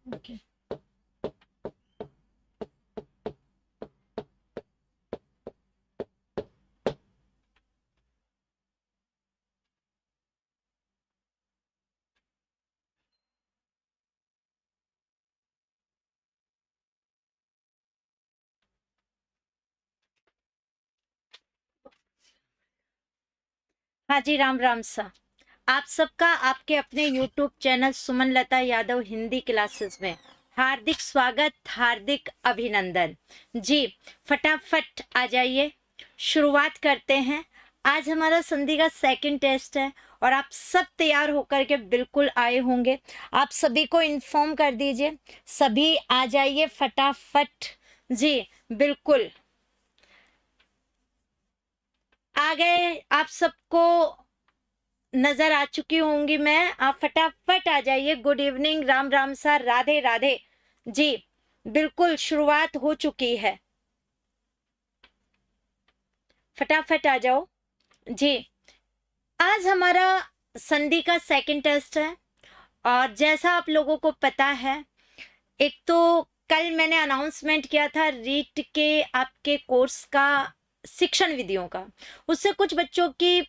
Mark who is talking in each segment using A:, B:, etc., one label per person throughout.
A: Okay. हाँ जी, राम राम सा। आप सबका आपके अपने YouTube चैनल सुमन लता यादव हिंदी क्लासेस में हार्दिक स्वागत, हार्दिक अभिनंदन। जी, फटाफट आ जाइए, शुरुआत करते हैं। आज हमारा संधि का सेकंड टेस्ट है और आप सब तैयार होकर के बिल्कुल आए होंगे। आप सभी को इन्फॉर्म कर दीजिए, सभी आ जाइए फटाफट। जी बिल्कुल आ गए। आप सबको नजर आ चुकी होंगी मैं। आप फटाफट आ जाइए। गुड इवनिंग, राम राम सा, राधे राधे। जी बिल्कुल शुरुआत हो चुकी है, फटाफट आ जाओ। जी, आज हमारा संधि का सेकंड टेस्ट है और जैसा आप लोगों को पता है, एक तो कल मैंने अनाउंसमेंट किया था रीट के आपके कोर्स का, शिक्षण विधियों का। उससे कुछ बच्चों की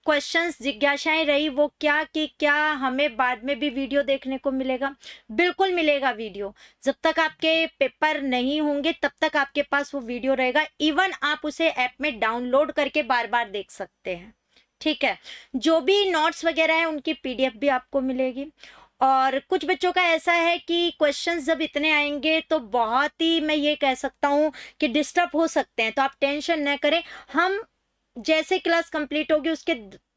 A: क्वेश्चंस, जिज्ञासाएं रही, वो क्या कि क्या हमें बाद में भी वीडियो देखने को मिलेगा। बिल्कुल मिलेगा वीडियो। जब तक आपके पेपर नहीं होंगे तब तक आपके पास वो वीडियो रहेगा। इवन आप उसे ऐप में डाउनलोड करके बार बार देख सकते हैं। ठीक है, जो भी नोट्स वगैरह है उनकी पीडीएफ भी आपको मिलेगी। और कुछ बच्चों का ऐसा है कि क्वेश्चंस जब इतने आएंगे तो बहुत ही, मैं ये कह सकता हूँ कि डिस्टर्ब हो सकते हैं, तो आप टेंशन न करें। हम जैसे क्लास कंप्लीट होगी उसके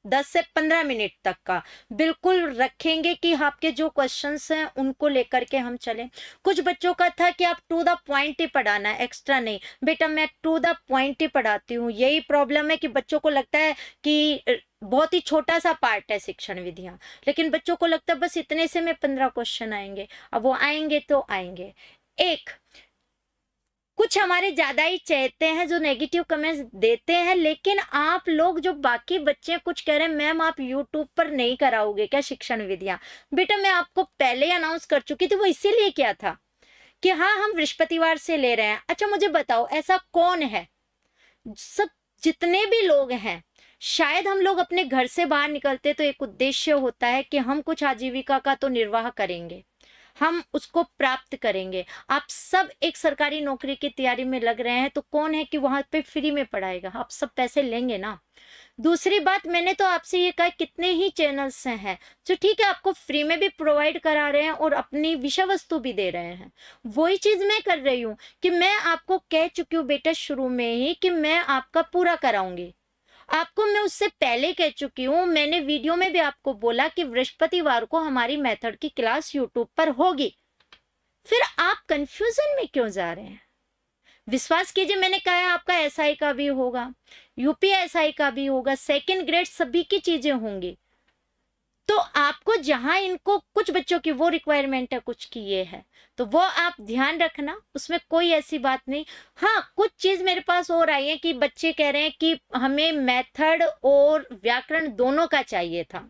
A: 10 से 15 मिनट तक का बिल्कुल रखेंगे कि आपके जो क्वेश्चंस हैं उनको लेकर के हम चलें। कुछ बच्चों का था कि आप टू द पॉइंट ही पढ़ाना है, एक्स्ट्रा नहीं। बेटा मैं टू द पॉइंट ही पढ़ाती हूँ। यही प्रॉब्लम है कि बच्चों को लगता है कि बहुत ही छोटा सा पार्ट है शिक्षण विधियां, लेकिन बच्चों को लगता है बस इतने से में 15 क्वेश्चन आएंगे। अब वो आएंगे तो आएंगे। एक कुछ हमारे ज्यादा ही चहते हैं जो नेगेटिव कमेंट्स देते हैं, लेकिन आप लोग जो बाकी बच्चे कुछ कह रहे हैं, मैम आप यूट्यूब पर नहीं कराओगे क्या शिक्षण विधियां? बेटा मैं आपको पहले ही अनाउंस कर चुकी थी, वो इसीलिए किया था कि हाँ हम बृहस्पतिवार से ले रहे हैं। अच्छा मुझे बताओ ऐसा कौन है, सब जितने भी लोग हैं, शायद हम लोग अपने घर से बाहर निकलते तो एक उद्देश्य होता है कि हम कुछ आजीविका का तो निर्वाह करेंगे, हम उसको प्राप्त करेंगे। आप सब एक सरकारी नौकरी की तैयारी में लग रहे हैं, तो कौन है कि वहां पे फ्री में पढ़ाएगा? आप सब पैसे लेंगे ना। दूसरी बात, मैंने तो आपसे ये कहा कितने ही चैनल्स हैं जो ठीक है आपको फ्री में भी प्रोवाइड करा रहे हैं और अपनी विषय वस्तु भी दे रहे हैं। वही चीज मैं कर रही हूँ कि मैं आपको कह चुकी हूँ बेटा शुरू में ही कि मैं आपका पूरा कराऊंगी। आपको मैं उससे पहले कह चुकी हूँ, मैंने वीडियो में भी आपको बोला कि बृहस्पतिवार को हमारी मेथड की क्लास यूट्यूब पर होगी। फिर आप कंफ्यूजन में क्यों जा रहे हैं? विश्वास कीजिए, मैंने कहा है आपका एसआई का भी होगा, यूपीएसआई का भी होगा, सेकंड ग्रेड सभी की चीजें होंगी। तो आपको जहां इनको कुछ बच्चों की वो रिक्वायरमेंट है, कुछ की ये है, तो वो आप ध्यान रखना, उसमें कोई ऐसी बात नहीं। हाँ कुछ चीज मेरे पास और आई है कि बच्चे कह रहे हैं कि हमें मेथड और व्याकरण दोनों का चाहिए था।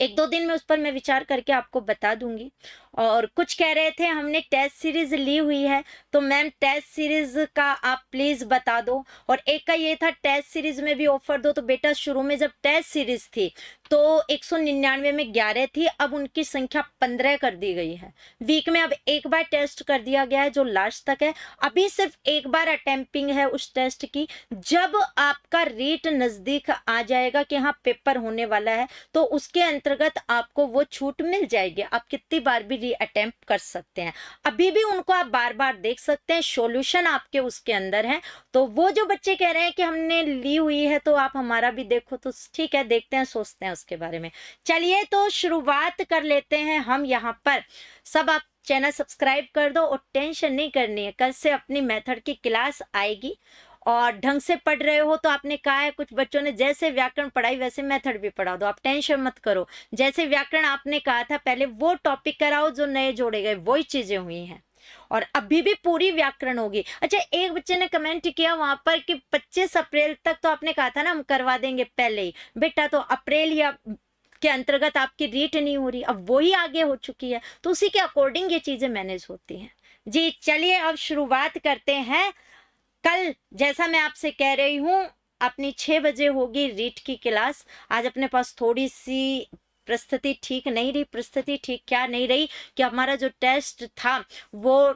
A: एक दो दिन में उस पर मैं विचार करके आपको बता दूंगी। और कुछ कह रहे थे हमने टेस्ट सीरीज ली हुई है, तो मैम टेस्ट सीरीज का आप प्लीज बता दो। और एक का ये था टेस्ट सीरीज में भी ऑफर दो। तो बेटा शुरू में जब टेस्ट सीरीज थी तो 199 में 11 थी, अब उनकी संख्या 15 कर दी गई है। वीक में अब एक बार टेस्ट कर दिया गया है जो लास्ट तक है। अभी सिर्फ एक बार अटेम्पिंग है उस टेस्ट की। जब आपका रीट नजदीक आ जाएगा कि हाँ पेपर होने वाला है, तो उसके अंतर्गत आपको वो छूट मिल जाएगी। आप कितनी बार भी री अटेम्प्ट कर सकते हैं। अभी भी उनको आप बार बार देख सकते हैं, सॉल्यूशन आपके उसके अंदर है। तो वो जो बच्चे कह रहे हैं कि हमने ली हुई है तो आप हमारा भी देखो, तो ठीक है देखते हैं, सोचते हैं उसके बारे में। चलिए तो शुरुआत कर लेते हैं हम यहाँ पर। सब आप चैनल सब्सक्राइब कर दो और टेंशन नहीं करनी है, कल से अपनी मेथड की क्लास आएगी और ढंग से पढ़ रहे हो। तो आपने कहा है कुछ बच्चों ने जैसे व्याकरण पढ़ाई वैसे मेथड भी पढ़ा दो, आप टेंशन मत करो। जैसे व्याकरण आपने कहा था पहले वो टॉपिक कराओ जो नए जोड़े गए, वही चीजें हुई हैं और अभी भी पूरी व्याकरण होगी। अच्छा एक बच्चे ने कमेंट किया वहां पर कि 25 अप्रैल तक, तो आपने कहा था ना हम करवा देंगे पहले ही। बेटा तो अप्रैल या के अंतर्गत आपकी रीट नहीं हो रही, अब वही आगे हो चुकी है, तो उसी के अकॉर्डिंग ये चीजें मैनेज होती हैं। जी चलिए अब शुरुआत करते हैं। कल जैसा मैं आपसे कह रही हूँ अपनी 6 बजे होगी रीट की क्लास। आज अपने पास थोड़ी सी परिस्थिति ठीक नहीं रही, परिस्थिति ठीक क्या नहीं रही कि हमारा जो टेस्ट था वो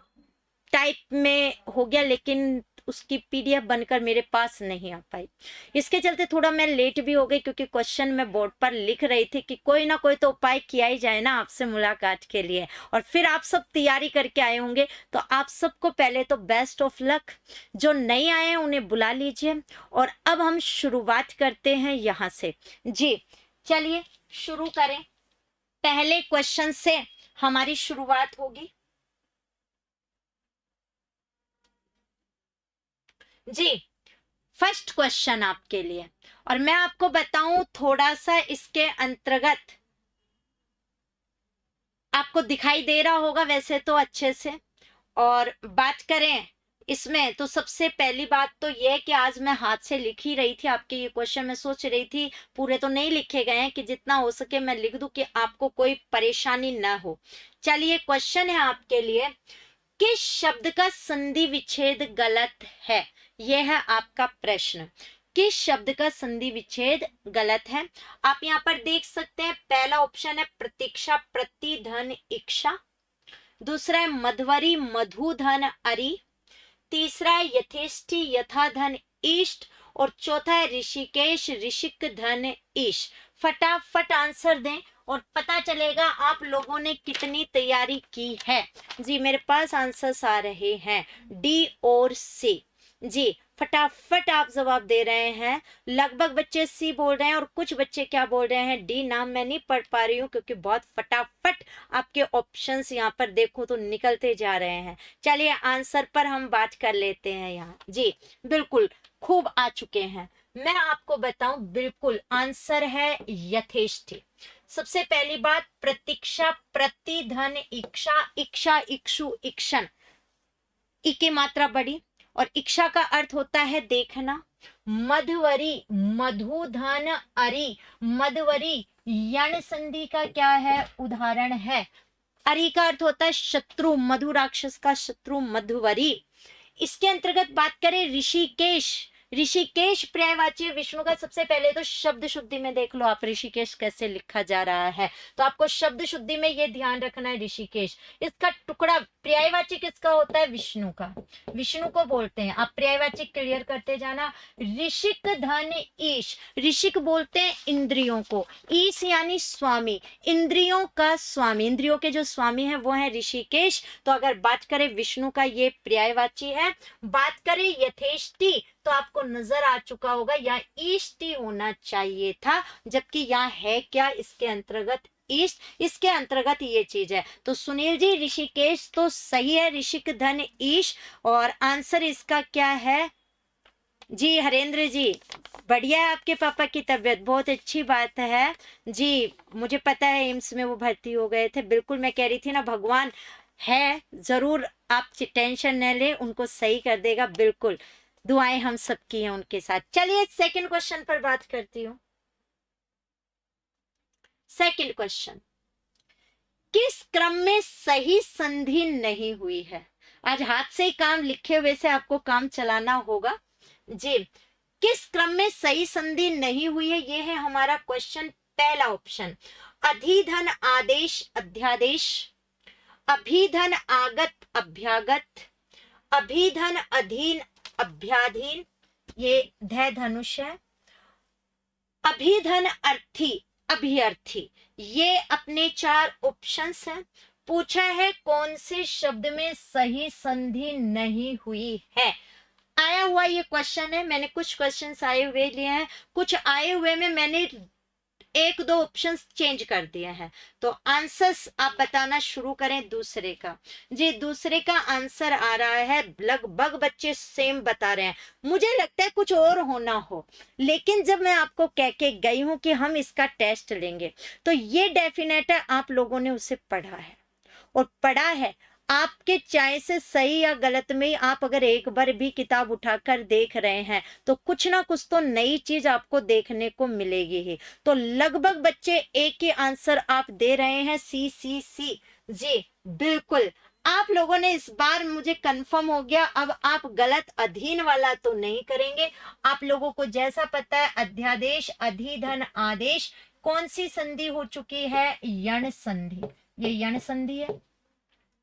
A: टाइप में हो गया, लेकिन उसकी पीडीएफ बनकर मेरे पास नहीं आ पाई। इसके चलते थोड़ा मैं लेट भी हो गई, क्योंकि क्वेश्चन मैं बोर्ड पर लिख रही थी कि कोई ना कोई तो उपाय किया ही जाए ना आपसे मुलाकात के लिए। और फिर आप सब तैयारी करके आए होंगे, तो आप सबको पहले तो बेस्ट ऑफ लक। जो नहीं आए हैं उन्हें बुला लीजिए। और अब हम शुरुआत करते हैं यहाँ से। जी चलिए शुरू करें। पहले क्वेश्चन से हमारी शुरुआत होगी। जी फर्स्ट क्वेश्चन आपके लिए, और मैं आपको बताऊं थोड़ा सा इसके अंतर्गत आपको दिखाई दे रहा होगा वैसे तो अच्छे से। और बात करें इसमें तो सबसे पहली बात तो यह कि आज मैं हाथ से लिख ही रही थी आपके ये क्वेश्चन। मैं सोच रही थी पूरे तो नहीं लिखे गए हैं, कि जितना हो सके मैं लिख दूं कि आपको कोई परेशानी ना हो। चलिए क्वेश्चन है आपके लिए, किस शब्द का संधि विच्छेद गलत है? यह है आपका प्रश्न। किस शब्द का संधि विच्छेद गलत है? आप यहाँ पर देख सकते हैं पहला ऑप्शन है प्रतीक्षा प्रतिधन इक्षा, दूसरा है मधवरी मधुधन अरि, तीसरा है यथेष्टि यथाधन इष्ट, और चौथा है ऋषिकेश ऋषिक धन ईश। फटाफट आंसर दें और पता चलेगा आप लोगों ने कितनी तैयारी की है। जी मेरे पास आंसर्स आ रहे हैं डी और सी। जी फटाफट आप जवाब दे रहे हैं। लगभग बच्चे सी बोल रहे हैं और कुछ बच्चे क्या बोल रहे हैं डी। नाम मैं नहीं पढ़ पा रही हूँ क्योंकि बहुत फटाफट आपके ऑप्शंस यहाँ पर देखो तो निकलते जा रहे हैं। चलिए आंसर पर हम बात कर लेते हैं यहाँ। जी बिल्कुल खूब आ चुके हैं। मैं आपको बताऊं बिल्कुल आंसर है यथेष्टि। सबसे पहली बात प्रतीक्षा प्रतिधन इक्षा, इक्षा इक्षु इक्षण, ई की मात्रा बड़ी और इक्षा का अर्थ होता है देखना। मधुवरी मधुधन अरि, मधुवरी यण संधि का क्या है उदाहरण है। अरि का अर्थ होता है शत्रु, मधु राक्षस का शत्रु मधुवरी। इसके अंतर्गत बात करें ऋषिकेश, ऋषिकेश पर्यायवाची विष्णु का। सबसे पहले तो शब्द शुद्धि में देख लो आप ऋषिकेश कैसे लिखा जा रहा है, तो आपको शब्द शुद्धि में ये ध्यान रखना है ऋषिकेश। इसका टुकड़ा पर्यायवाची किसका होता है विष्णु का, विष्णु को बोलते हैं। आप पर्यायवाची क्लियर करते जाना। ऋषिक धन ईश, ऋषिक बोलते हैं इंद्रियों को, ईश यानी स्वामी, इंद्रियों का स्वामी, इंद्रियों के जो स्वामी है वो है ऋषिकेश। तो अगर बात करें विष्णु का ये पर्यायवाची है। बात करें यथेष्टि तो आपको नजर आ चुका होगा यहाँ ईष्टि होना चाहिए था, जबकि यहाँ है क्या इसके अंतर्गत ईस्ट, इसके अंतर्गत ये चीज है। तो सुनील जी ऋषिकेश तो सही है, ऋषिक धन ईश। और आंसर इसका क्या है जी हरेंद्र जी? बढ़िया है, आपके पापा की तबीयत बहुत अच्छी बात है जी। मुझे पता है एम्स में वो भर्ती हो गए थे। बिल्कुल मैं कह रही थी ना भगवान है जरूर, आप टेंशन न ले, उनको सही कर देगा। बिल्कुल दुआएं हम सबकी हैं उनके साथ। चलिए सेकंड क्वेश्चन पर बात करती हूँ। सेकंड क्वेश्चन, किस क्रम में सही संधि नहीं हुई है? आज हाथ से ही काम लिखे हुए से आपको काम चलाना होगा जी। किस क्रम में सही संधि नहीं हुई है, ये है हमारा क्वेश्चन। पहला ऑप्शन अधिधन आदेश अध्यादेश, अभिधन आगत अभ्यागत, अभिधन अधीन अभ्याधीन, ये ध धनुष है, अभिधन अर्थी अभिअर्थी। ये अपने 4 ऑप्शंस हैं। पूछा है कौन से शब्द में सही संधि नहीं हुई है। आया हुआ ये क्वेश्चन है, मैंने कुछ क्वेश्चंस आए हुए लिए हैं, कुछ आए हुए में मैंने 1-2 ऑप्शंस चेंज कर दिए हैं। तो आंसर्स आप बताना शुरू करें दूसरे का। जी दूसरे का आंसर आ रहा है, लगभग बच्चे सेम बता रहे हैं। मुझे लगता है कुछ और होना हो, लेकिन जब मैं आपको कह के गई हूं कि हम इसका टेस्ट लेंगे तो ये डेफिनेट है आप लोगों ने उसे पढ़ा है, और पढ़ा है आपके चॉइस से सही या गलत में आप अगर एक बार भी किताब उठाकर देख रहे हैं तो कुछ ना कुछ तो नई चीज आपको देखने को मिलेगी ही। तो लगभग बच्चे एक ही आंसर आप दे रहे हैं, सी। जी बिल्कुल, आप लोगों ने इस बार मुझे कंफर्म हो गया। अब आप गलत अधीन वाला तो नहीं करेंगे। आप लोगों को जैसा पता है अध्यादेश, अधिधन, आदेश, कौन सी संधि हो चुकी है? यण संधि। ये यण संधि है।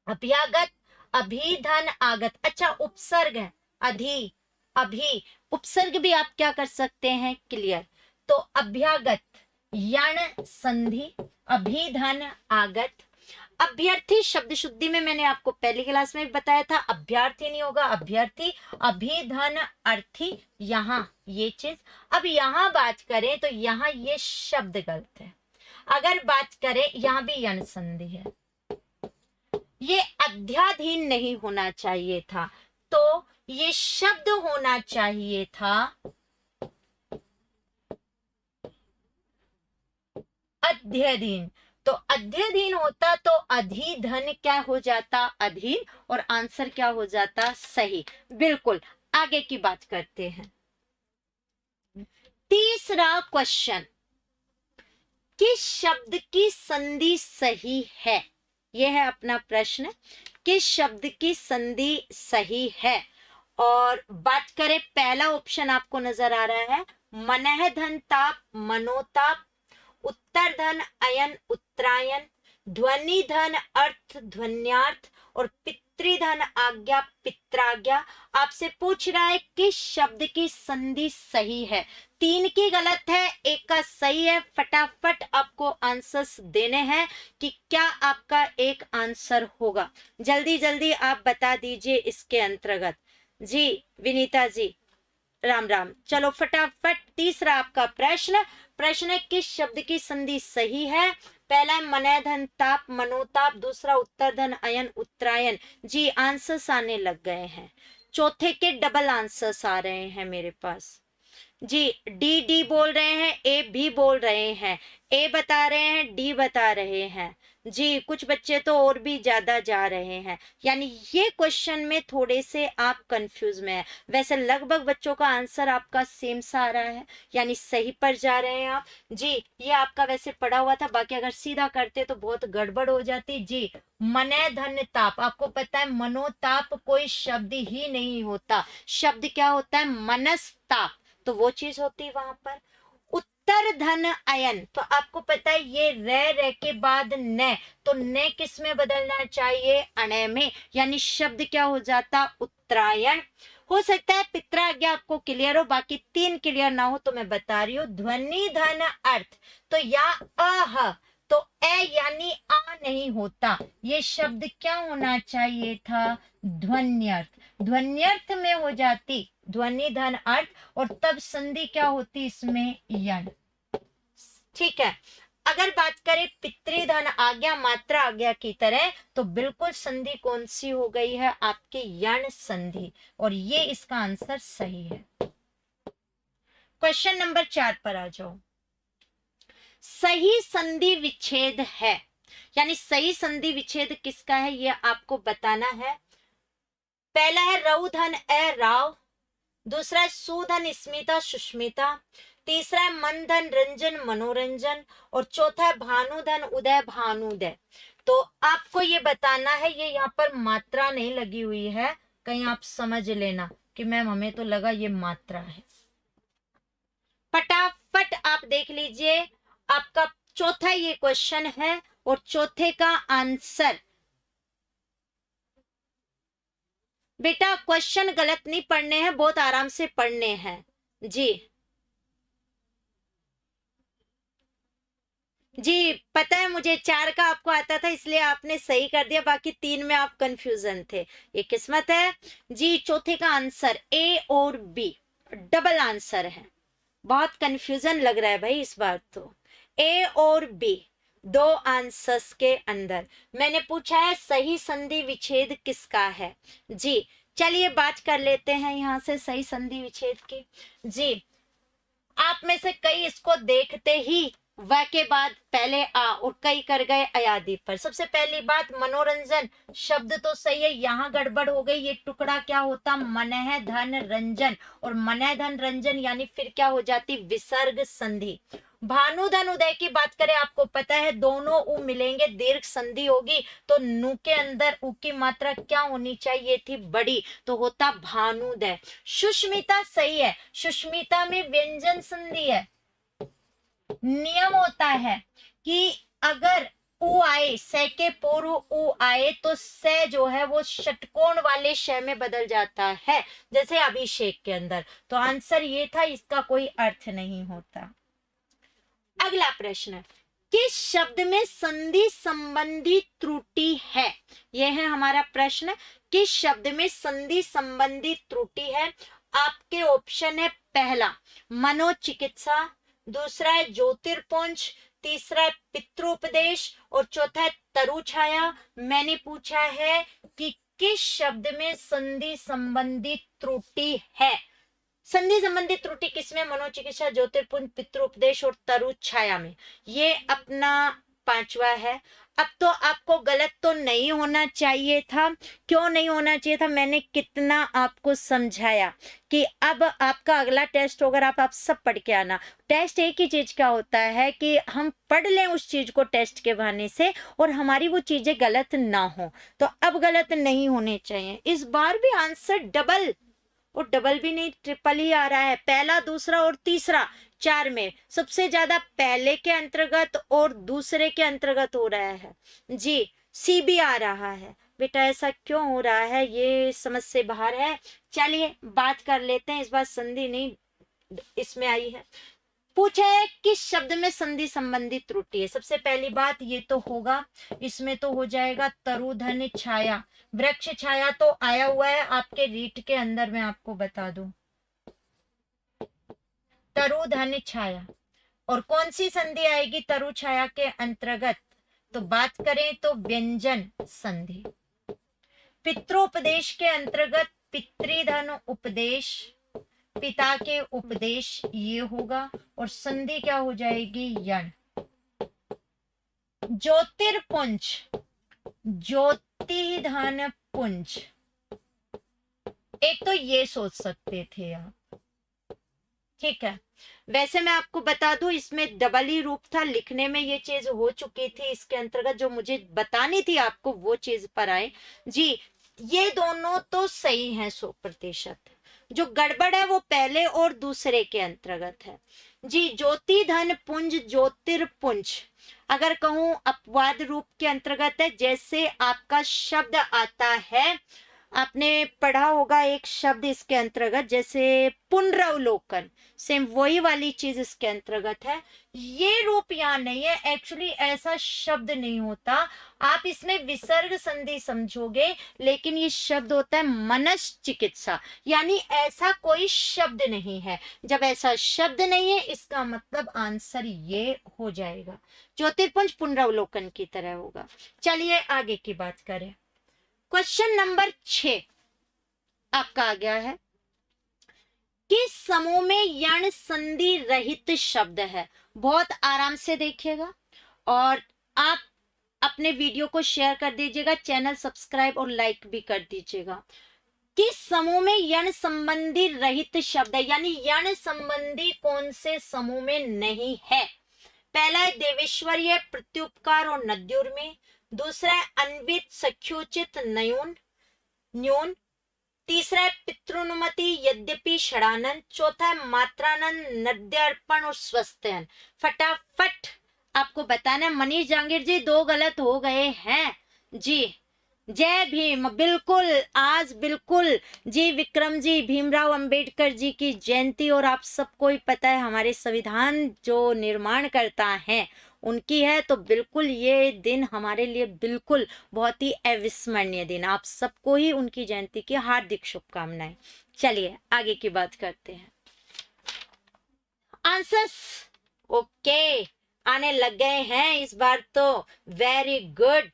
A: अभ्यागत, अभिधन, आगत। अच्छा उपसर्ग है, अधि, अभि, उपसर्ग भी आप क्या कर सकते हैं? क्लियर। तो अभ्यागत यण संधि, अभिधन, आगत। अभ्यर्थी शब्द शुद्धि में मैंने आपको पहली क्लास में बताया था, अभ्यर्थी नहीं होगा, अभ्यर्थी। अभिधन अर्थी, यहां ये चीज। अब यहां बात करें तो यहां ये शब्द गलत है। अगर बात करें यहां भी यण संधि है, ये अध्याधीन नहीं होना चाहिए था, तो ये शब्द होना चाहिए था अध्यधीन। तो अध्यधीन होता तो अधिधन क्या हो जाता? अधीन, और आंसर क्या हो जाता? सही। बिल्कुल, आगे की बात करते हैं। तीसरा क्वेश्चन, किस शब्द की संधि सही है? यह है अपना प्रश्न, किस शब्द की संधि सही है? और बात करें, पहला ऑप्शन आपको नजर आ रहा है, मनः धन ताप, मनोताप, उत्तर धन अयन, उत्तरायण, ध्वनि धन अर्थ, ध्वन्यार्थ, और पितृधन आज्ञा, पित्राज्ञा। आपसे पूछ रहा है किस शब्द की संधि सही है? 3 की गलत है, 1 का सही है। फटाफट आपको आंसर्स देने हैं कि क्या आपका एक आंसर होगा। जल्दी जल्दी आप बता दीजिए इसके अंतर्गत। जी विनीता जी, राम राम। चलो फटाफट, तीसरा आपका प्रश्न है किस शब्द की संधि सही है? पहला मनः धन ताप, मनोताप, दूसरा उत्तर धन अयन, उत्तरायण। जी आंसर्स आने लग गए हैं, चौथे के डबल आंसर्स आ रहे हैं मेरे पास। जी डी बोल रहे हैं, ए भी बोल रहे हैं, ए बता रहे हैं, डी बता रहे हैं। जी कुछ बच्चे तो और भी ज्यादा जा रहे हैं, यानी ये क्वेश्चन में थोड़े से आप कंफ्यूज में हैं। वैसे लगभग बच्चों का आंसर आपका सेम सा आ रहा है, यानी सही पर जा रहे हैं आप। जी ये आपका वैसे पढ़ा हुआ था, बाकी अगर सीधा करते तो बहुत गड़बड़ हो जाती। जी मनः धन ताप, आपको पता है मनोताप कोई शब्द ही नहीं होता, शब्द क्या होता है? मनस्ताप, तो वो चीज होती वहां पर। उत्तर धन अयन, तो आपको पता है ये रह के बाद न, तो न किस में बदलना चाहिए? अणय में, यानी शब्द क्या हो जाता? उत्तरायण। हो सकता है पित्राज्ञा आपको क्लियर हो, बाकी 3 क्लियर ना हो तो मैं बता रही हूँ। ध्वनि धन अर्थ, तो या अह, तो ए यानी आ नहीं होता, ये शब्द क्या होना चाहिए था? ध्वन्यर्थ। ध्वन्यर्थ में हो जाती ध्वनि धन अर्थ, और तब संधि क्या होती इसमें? यण। ठीक है। अगर बात करें पितृधन आज्ञा, मात्रा आज्ञा की तरह, तो बिल्कुल संधि कौन सी हो गई है? आपकी यण संधि, और ये इसका आंसर सही है। क्वेश्चन नंबर 4 पर आ जाओ। सही संधि विच्छेद है, यानी सही संधि विच्छेद किसका है ये आपको बताना है। पहला है रउधन ए राव, दूसरा है सुधन स्मिता सुष्मिता, तीसरा है मनधन रंजन मनोरंजन, और चौथा है भानुधन उदय भानुदय। तो आपको ये बताना है, ये यहाँ पर मात्रा नहीं लगी हुई है, कहीं आप समझ लेना कि मैम हमें तो लगा ये मात्रा है। फटाफट आप देख लीजिए, आपका चौथा ये क्वेश्चन है, और चौथे का आंसर। बेटा क्वेश्चन गलत नहीं पढ़ने हैं, बहुत आराम से पढ़ने हैं। जी पता है मुझे, 4 का आपको आता था इसलिए आपने सही कर दिया, बाकी 3 में आप कंफ्यूजन थे, ये किस्मत है। जी चौथे का आंसर ए और बी डबल आंसर है, बहुत कंफ्यूजन लग रहा है भाई इस बार तो। ए और बी 2 आंसर्स के अंदर मैंने पूछा है सही संधि विच्छेद किसका है। जी चलिए बात कर लेते हैं यहां से सही संधि विच्छेद की। जी आप में से कई इसको देखते ही व के बाद पहले आ और कई कर गए अयादी पर। सबसे पहली बात मनोरंजन शब्द तो सही है, यहाँ गड़बड़ हो गई। ये टुकड़ा क्या होता, मनः धन रंजन, और मनः धन रंजन यानी फिर क्या हो जाती, विसर्ग संधि। भानुधन उदय की बात करें, आपको पता है दोनों उ मिलेंगे दीर्घ संधि होगी, तो नु के अंदर उ की मात्रा क्या होनी चाहिए थी, बड़ी, तो होता भानुदय। सुष्मिता सही है, सुष्मिता में व्यंजन संधि है। नियम होता है कि अगर उ आए, से के पूर्व उ आए तो से जो है वो षटकोण वाले श में बदल जाता है, जैसे अभिषेक के अंदर। तो आंसर ये था, इसका कोई अर्थ नहीं होता। अगला प्रश्न, किस शब्द में संधि संबंधी त्रुटि है? यह है हमारा प्रश्न, किस शब्द में संधि संबंधी त्रुटि है? आपके ऑप्शन है, पहला मनोचिकित्सा, दूसरा है ज्योतिर्पुंज, तीसरा है पितृोपदेश, और चौथा है तरुछाया। मैंने पूछा है कि किस शब्द में संधि संबंधी त्रुटि है। संधि संबंधी त्रुटि किसमें? मनोचिकित्सा, ज्योतिर्पुंज, पितृोपदेश और तरुछाया में। ये अपना पांचवा है। अब तो आपको गलत तो नहीं होना चाहिए था। क्यों नहीं होना चाहिए था? मैंने कितना आपको समझाया कि अब आपका अगला टेस्ट होगा, आप सब पढ़ के आना। टेस्ट एक ही चीज का होता है कि हम पढ़ लें उस चीज को टेस्ट के बहाने से, और हमारी वो चीजें गलत ना हो। तो अब गलत नहीं होने चाहिए। इस बार भी आंसर डबल, और डबल भी नहीं ट्रिपल ही आ रहा है। पहला, दूसरा और तीसरा, चार में सबसे ज्यादा पहले के अंतर्गत और दूसरे के अंतर्गत हो रहा है जी। सी भी आ रहा है। बेटा ऐसा क्यों हो रहा है, ये समझ से बाहर है। चलिए बात कर लेते हैं। इस बार संधि नहीं इसमें आई है। पूछा है किस शब्द में संधि संबंधी त्रुटि है। सबसे पहली बात ये तो होगा, इसमें तो हो जाएगा तरुधन छाया। वृक्ष छाया तो आया हुआ है आपके रीट के अंदर, मैं आपको बता दूं, तरुधन छाया। और कौन सी संधि आएगी तरु छाया के अंतर्गत? तो बात करें तो व्यंजन संधि। पितृोपदेश के अंतर्गत पितृधन उपदेश, पिता के उपदेश, ये होगा। और संधि क्या हो जाएगी, यण। ज्योतिर्पुंज, ज्योतिधन पुंज, एक तो ये सोच सकते थे आप, ठीक है। वैसे मैं आपको बता दूं, इसमें डबल ही रूप था, लिखने में ये चीज हो चुकी थी। इसके अंतर्गत जो मुझे बतानी थी आपको वो चीज पर आए जी। ये दोनों तो सही है 100%। जो गड़बड़ है वो पहले और दूसरे के अंतर्गत है जी। ज्योति धन पुंज, ज्योतिर्पुंज अगर कहूं अपवाद रूप के अंतर्गत है। जैसे आपका शब्द आता है, आपने पढ़ा होगा एक शब्द इसके अंतर्गत, जैसे पुनरावलोकन, सेम वही वाली चीज इसके अंतर्गत है। ये रूप यहाँ नहीं है, एक्चुअली ऐसा शब्द नहीं होता। आप इसमें विसर्ग संधि समझोगे, लेकिन ये शब्द होता है मनश्चिकित्सा, यानी ऐसा कोई शब्द नहीं है। जब ऐसा शब्द नहीं है, इसका मतलब आंसर ये हो जाएगा, ज्योतिर्पुंज पुनरावलोकन की तरह होगा। चलिए आगे की बात करें। क्वेश्चन नंबर 6 आपका आ गया है, किस समूह में यण संधि रहित शब्द है? बहुत आराम से देखिएगा और आप अपने वीडियो को शेयर कर दीजिएगा, चैनल सब्सक्राइब और लाइक भी कर दीजिएगा। किस समूह में यण संबंधी रहित शब्द है, यानी यण संबंधी कौन से समूह में नहीं है? पहला है देवेश्वरीय, प्रत्युपकार और नद्युर्मी। दूसरा है अन्वित, सख्योचित, नयून, न्यून। तीसरा है पितृनुमति, यद्यपि, षडानंद। चौथा है मात्रानंद, नद्यार्पण और स्वस्त्ययन। फटाफट आपको बताना है। मनीष जहांगीर जी 2 गलत हो गए हैं जी। जय भीम, बिल्कुल आज बिल्कुल जी। विक्रम जी, भीमराव अंबेडकर जी की जयंती, और आप सबको ही पता है हमारे संविधान जो निर्माण करता है उनकी है, तो बिल्कुल ये दिन हमारे लिए बिल्कुल बहुत ही अविस्मरणीय दिन। आप सबको ही उनकी जयंती की हार्दिक शुभकामनाएं। चलिए आगे की बात करते हैं। आंसर्स ओके आने लग गए हैं इस बार तो। वेरी गुड,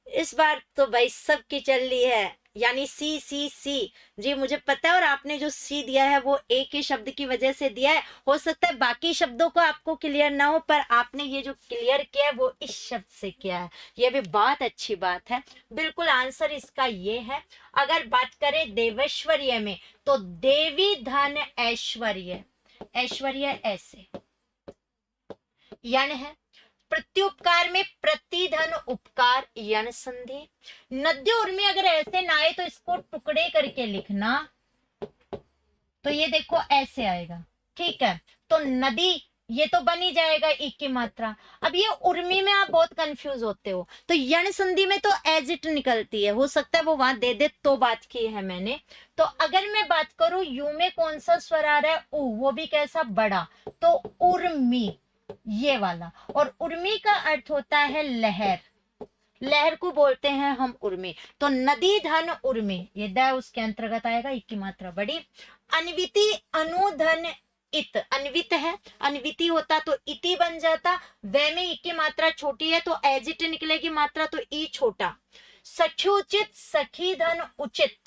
A: इस बार तो भाई सबकी चल रही है यानी सी सी सी। जी मुझे पता है, और आपने जो सी दिया है वो एक ही शब्द की वजह से दिया है। हो सकता है बाकी शब्दों को आपको क्लियर ना हो, पर आपने ये जो क्लियर किया है वो इस शब्द से किया है, ये भी बहुत अच्छी बात है। बिल्कुल आंसर इसका ये है। अगर बात करें देवेश्वर्य में, तो देवी धन ऐश्वर्य, ऐश्वर्य ऐसे यण है। प्रत्युपकार में प्रतिधन उपकार यण संधि। नद्य उर्मी अगर ऐसे ना आए तो इसको टुकड़े करके लिखना, तो ये देखो ऐसे आएगा, ठीक है। तो नदी ये तो बन ही जाएगा ई की मात्रा। अब ये उर्मी में आप बहुत कंफ्यूज होते हो, तो यण संधि में तो एज इट निकलती है, हो सकता है वो वहां दे दे, तो बात की है मैंने। तो अगर मैं बात करूं यू में कौन सा स्वर आ रहा है, उ, वो भी कैसा बड़ा, तो उर्मी ये वाला। और उर्मी का अर्थ होता है लहर, लहर को बोलते हैं हम उर्मी। तो नदी धन उर्मी, ये द उसके अंतर्गत आएगा, ई की मात्रा बड़ी। अन्विति अनुधन इत, अन्वित है, अन्विति होता तो इति बन जाता, वे में ई की मात्रा छोटी है तो एज इट निकलेगी मात्रा, तो ई छोटा। सख्युचित सखी धन उचित,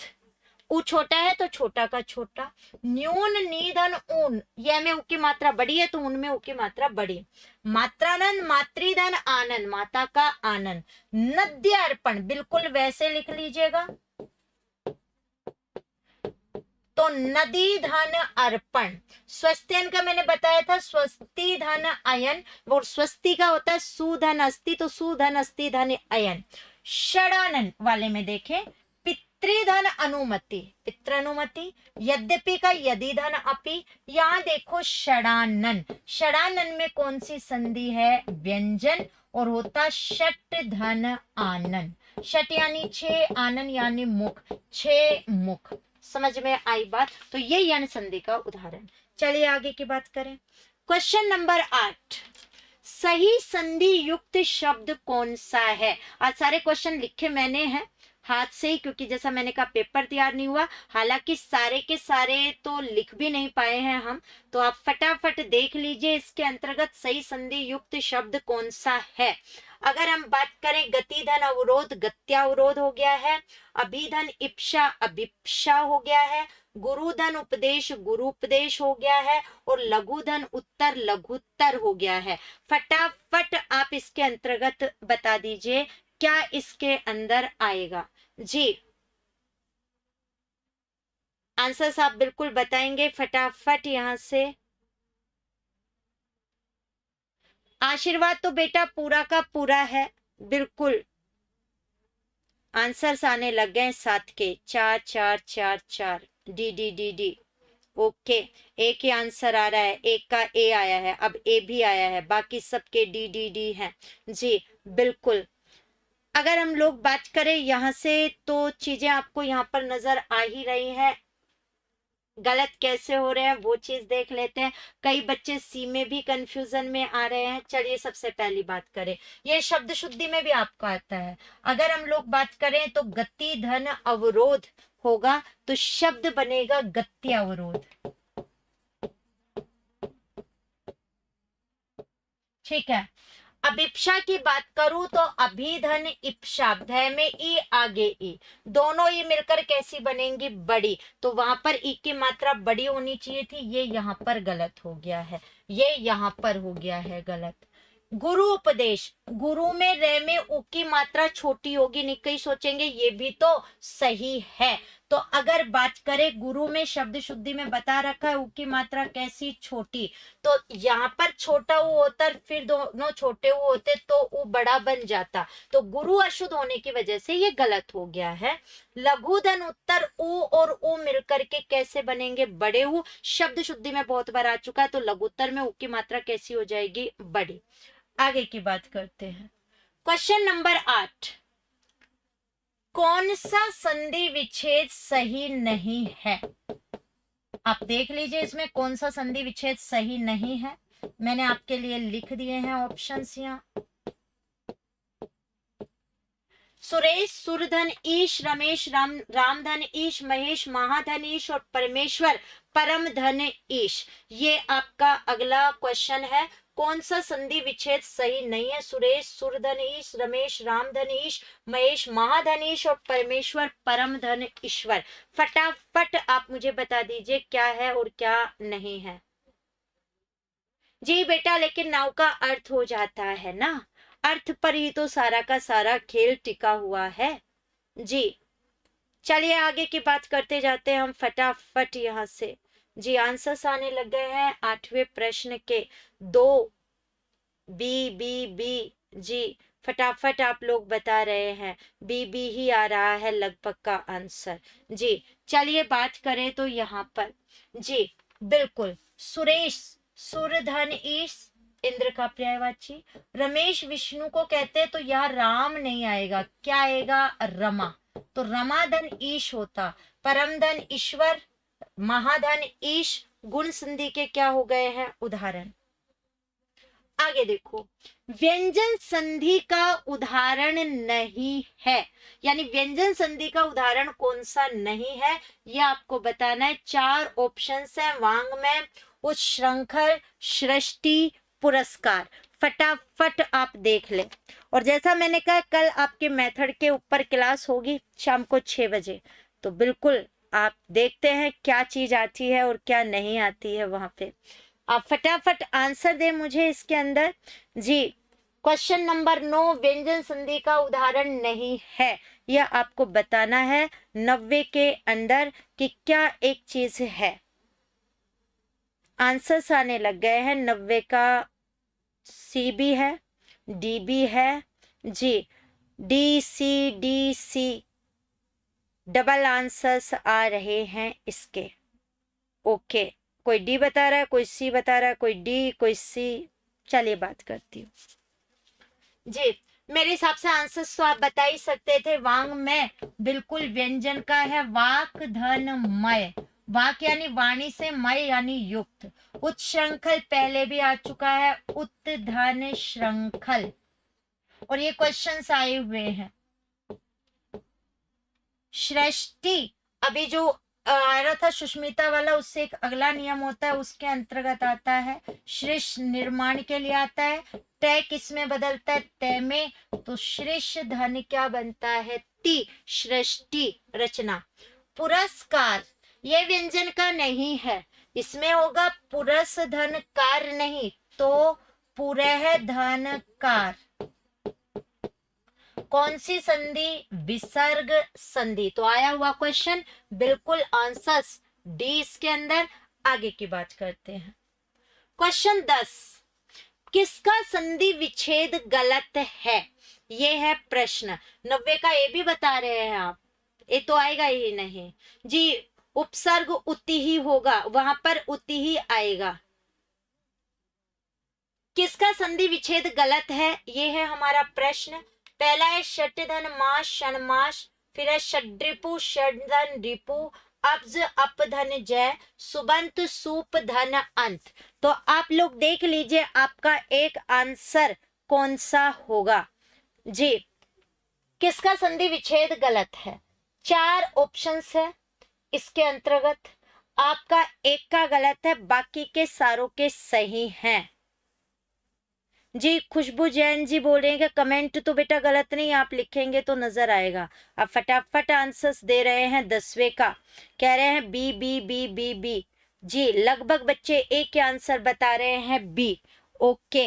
A: उ छोटा है तो छोटा का छोटा। न्यून निधन ऊन, यह में उ की मात्रा बड़ी है तो उनमें उ की मात्रा बड़ी। मात्रानंद मातृधन आनंद, माता का आनंद। नद्य अर्पण बिल्कुल वैसे लिख लीजिएगा, तो नदी धन अर्पण। स्वस्तियन का मैंने बताया था स्वस्ति धन अयन, वो स्वस्ति का होता है सुधन अस्ति, तो सुधन अस्ति धन अयन। षडानन वाले में देखें पितृधन अनुमति, पितृ अनुमति। यद्यपि का यदि धन अपि, यहां देखो षडानन, षडानन में कौन सी संधि है, व्यंजन, और होता षट धन आनन। षट यानी छह, आनन यानी मुख, छह मुख। समझ में आई बात। तो ये यण संधि का उदाहरण। चलिए आगे की बात करें। क्वेश्चन नंबर 8, सही संधि युक्त शब्द कौन सा है। आज सारे क्वेश्चन लिखे मैंने हैं हाथ से ही, क्योंकि जैसा मैंने कहा पेपर तैयार नहीं हुआ। हालांकि सारे के सारे तो लिख भी नहीं पाए हैं हम, तो आप फटाफट देख लीजिए इसके अंतर्गत सही संधि युक्त शब्द कौन सा है। अगर हम बात करें गतिधन अवरोध, गत्यावरोध हो गया है। अभिधन इप्सा, अभिप्सा हो गया है। गुरुधन उपदेश, गुरुपदेश हो गया है। और लघुधन उत्तर, लघुत्तर हो गया है। फटाफट आप इसके अंतर्गत बता दीजिए क्या इसके अंदर आएगा। जी आंसर्स आप बिल्कुल बताएंगे फटाफट यहां से। आशीर्वाद तो बेटा पूरा का पूरा है, बिल्कुल आंसर्स आने लग गए 7 के, 4 4 4 4, D D D D. Okay, A के आंसर आ रहा है, एक का ए आया है, अब ए भी आया है, बाकी सबके डी डी डी है। जी बिल्कुल। अगर हम लोग बात करें यहाँ से, तो चीजें आपको यहाँ पर नजर आ ही रही है। गलत कैसे हो रहे हैं वो चीज देख लेते हैं। कई बच्चे सी में भी कंफ्यूजन में आ रहे हैं। चलिए सबसे पहली बात करें, ये शब्द शुद्धि में भी आपको आता है। अगर हम लोग बात करें तो गति धन अवरोध होगा, तो शब्द बनेगा गति अवरोध। ठीक है। अभिप्सा की बात करूं तो अभिधन इप्सा, धय में ई आगे ई, दोनों ई मिलकर कैसी बनेंगी, बड़ी। तो वहां पर ई की मात्रा बड़ी होनी चाहिए थी, ये यहाँ पर गलत हो गया है, ये यहाँ पर हो गया है गलत। गुरु उपदेश, गुरु में रे में उ की मात्रा छोटी होगी, नहीं कई सोचेंगे ये भी तो सही है। तो अगर बात करें गुरु में शब्द शुद्धि में बता रखा है उ की मात्रा कैसी, छोटी, तो यहाँ पर छोटा उ होता, फिर दोनों छोटे उ होते तो उ बड़ा बन जाता। तो गुरु अशुद्ध होने की वजह से ये गलत हो गया है। लघुधन उत्तर उ और उ मिलकर के कैसे बनेंगे, बड़े उ। शब्द शुद्धि में बहुत बार आ चुका है, तो लघुत्तर में उ की मात्रा कैसी हो जाएगी, बड़ी। आगे की बात करते हैं। क्वेश्चन नंबर 8, कौन सा संधि विच्छेद सही नहीं है। आप देख लीजिए इसमें कौन सा संधि विच्छेद सही नहीं है। मैंने आपके लिए लिख दिए हैं ऑप्शंस यहाँ। सुरेश सुरधन ईश, रमेश रामधन ईश, महेश महाधन ईश, और परमेश्वर परम धन ईश। ये आपका अगला क्वेश्चन है। कौन सा संधि विच्छेद सही नहीं है? सुरेश सुरधनीश, रमेश रामधनीश, महेश महाधनीश और परमेश्वर परम धन ईश्वर। फटाफट आप मुझे बता दीजिए क्या है और क्या नहीं है। जी बेटा, लेकिन नाव का अर्थ हो जाता है ना, अर्थ पर ही तो सारा का सारा खेल टिका हुआ है। जी चलिए आगे की बात करते जाते हैं हम फटाफट यहाँ से। जी आंसर्स आने लग गए हैं 8वें प्रश्न के। 2 बी। जी फटाफट आप लोग बता रहे हैं, बी ही आ रहा है लगभग का आंसर। जी चलिए बात करें तो यहाँ पर जी बिल्कुल सुरेश सूर्य धन ईश इंद्र का पर्यायवाची, रमेश विष्णु को कहते हैं तो यहाँ राम नहीं आएगा, क्या आएगा? रमा। तो रमाधन ईश होता, परमधन ईश्वर, महाधन ईश। गुण संधि के क्या हो गए हैं? उदाहरण। आगे देखो, व्यंजन संधि का उदाहरण नहीं है, यानी व्यंजन संधि का उदाहरण कौन सा नहीं है ये आपको बताना है। 4 ऑप्शंस हैं, वांग्मय, उच्छृंखल, सृष्टि, पुरस्कार। फटाफट आप देख लें। और जैसा मैंने कहा कल आपके मेथड के ऊपर क्लास होगी शाम को 6 बजे, तो बिल्कुल आप देखते हैं क्या चीज आती है और क्या नहीं आती है वहां पे। आप फटाफट आंसर दें मुझे इसके अंदर। जी क्वेश्चन नंबर 9, व्यंजन संधि का उदाहरण नहीं है, यह आपको बताना है 90 के अंदर कि क्या एक चीज है। आंसर्स आने लग गए हैं 90 का। सी भी है, डी भी है। जी डी सी डबल आंसर्स आ रहे हैं इसके। ओके, कोई डी बता रहा है, कोई सी बता रहा है, कोई डी कोई सी। चलिए बात करती हूँ। जी मेरे हिसाब से आंसर्स तो आप बता ही सकते थे। वांग में बिल्कुल व्यंजन का है, वाक धन मय, वाक यानी वाणी से, मय यानी युक्त। उत्श्रंखल पहले भी आ चुका है, उत धन श्रृंखल, और ये क्वेश्चंस आए हुए हैं। सृष्टि अभी जो आ रहा था सुष्मिता वाला, उससे एक अगला नियम होता है, उसके अंतर्गत आता है। सृष्ट निर्माण के लिए आता है। तय किस में बदलता है? तय में। तो सृष्ट धन क्या बनता है? ती, सृष्टि रचना। पुरस्कार ये व्यंजन का नहीं है, इसमें होगा पुरस धन कार नहीं तो पुरह धन कार। कौन सी संधि? विसर्ग संधि। तो आया हुआ क्वेश्चन, बिल्कुल आंसर्स डी इसके अंदर। आगे की बात करते हैं। क्वेश्चन 10, किसका संधि विच्छेद गलत है? ये है प्रश्न। 90 का ये भी बता रहे हैं आप, ये तो आएगा ही नहीं। जी उपसर्ग उति ही होगा, वहां पर उति ही आएगा। किसका संधि विच्छेद गलत है, ये है हमारा प्रश्न। पहला है षटधन मास षणमास, फिर है षड्रिपु षडधन रिपु, अब्ज अपधन जय, सुबंत सूप धन अंत। तो आप लोग देख लीजिए आपका एक आंसर कौन सा होगा। जी किसका संधि विच्छेद गलत है? 4 ऑप्शंस है इसके अंतर्गत, आपका एक का गलत है, बाकी के सारों के सही हैं। जी खुशबू जैन जी बोल रहे हैं कि कमेंट तो बेटा गलत नहीं, आप लिखेंगे तो नजर आएगा। आप फटाफट आंसर्स दे रहे हैं 10वें का, कह रहे हैं B B B B B. जी लगभग बच्चे एक के आंसर बता रहे हैं बी। ओके,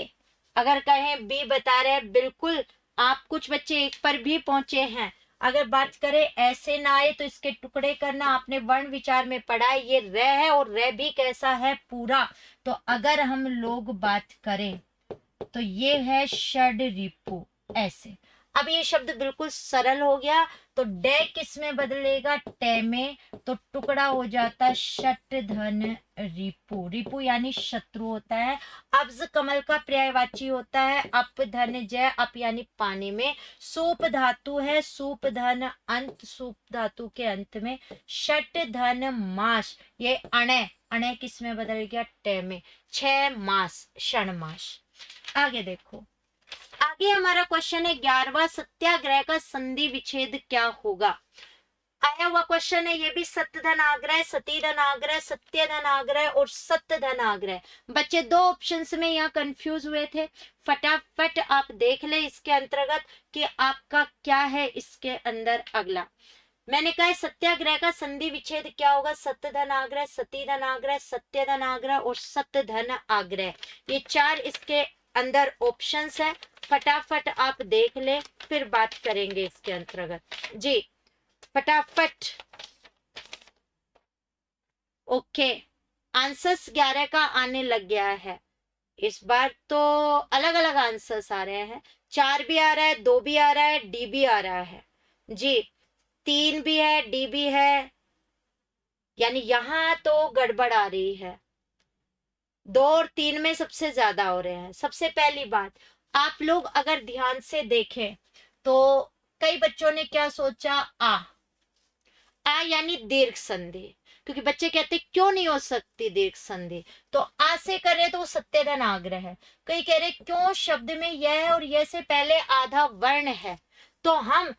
A: अगर कहें बी बता रहे हैं, बिल्कुल आप कुछ बच्चे एक पर भी पहुंचे हैं। अगर बात करें ऐसे ना आए तो इसके टुकड़े करना, आपने वर्ण विचार में पढ़ा है, ये रे है और रे भी कैसा है? पूरा। तो अगर हम लोग बात करें तो ये है षड रिपु, ऐसे। अब ये शब्द बिल्कुल सरल हो गया, तो डे किस में बदलेगा? टे में। तो टुकड़ा हो जाता षट धन रिपु, रिपु यानी शत्रु होता है। अब्ज कमल का पर्यायवाची होता है, अप धन जय, अप यानी पानी में। सूप धातु है, सूप धन अंत, सूप धातु के अंत में। षट धन मास, ये अणे, अणे किस में बदल गया? टे में। 6 मास, क्षण मास। आगे देखो, आगे हमारा क्वेश्चन है 11वां, सत्याग्रह का संधि विच्छेद क्या होगा? आया हुआ क्वेश्चन है, ये भी सत्य धन आग्रह, सती धन आग्रह, सत्य धन आग्रह और सत्य धन आग्रह। बच्चे दो ऑप्शंस में यहाँ कंफ्यूज हुए थे, फटाफट आप देख ले इसके अंतर्गत कि आपका क्या है इसके अंदर। अगला मैंने कहा सत्याग्रह का संधि विच्छेद क्या होगा, सत्य धन आग्रह, सती धन आग्रह, सत्य धन आग्रह और सत्य धन आग्रह। ये चार इसके अंदर ऑप्शंस है, फटाफट आप देख ले, फिर बात करेंगे इसके अंतर्गत जी, फटाफट। ओके, आंसर्स 11 का आने लग गया है। इस बार तो अलग अलग आंसर्स आ रहे हैं, 4 भी आ रहा है, 2 भी आ रहा है, डी भी आ रहा है जी, 3 भी है, डी भी है, यानी यहां तो गड़बड़ आ रही है। 2 और 3 में सबसे ज्यादा हो रहे हैं। सबसे पहली बात, आप लोग अगर ध्यान से देखें तो कई बच्चों ने क्या सोचा, आ यानी दीर्घ संधि, क्योंकि बच्चे कहते क्यों नहीं हो सकती दीर्घ संधि, तो आ से करे तो वो सत्य धन आग्रह है। कई कह रहे क्यों शब्द में यह और यह से पहले आधा वर्ण है, तो हम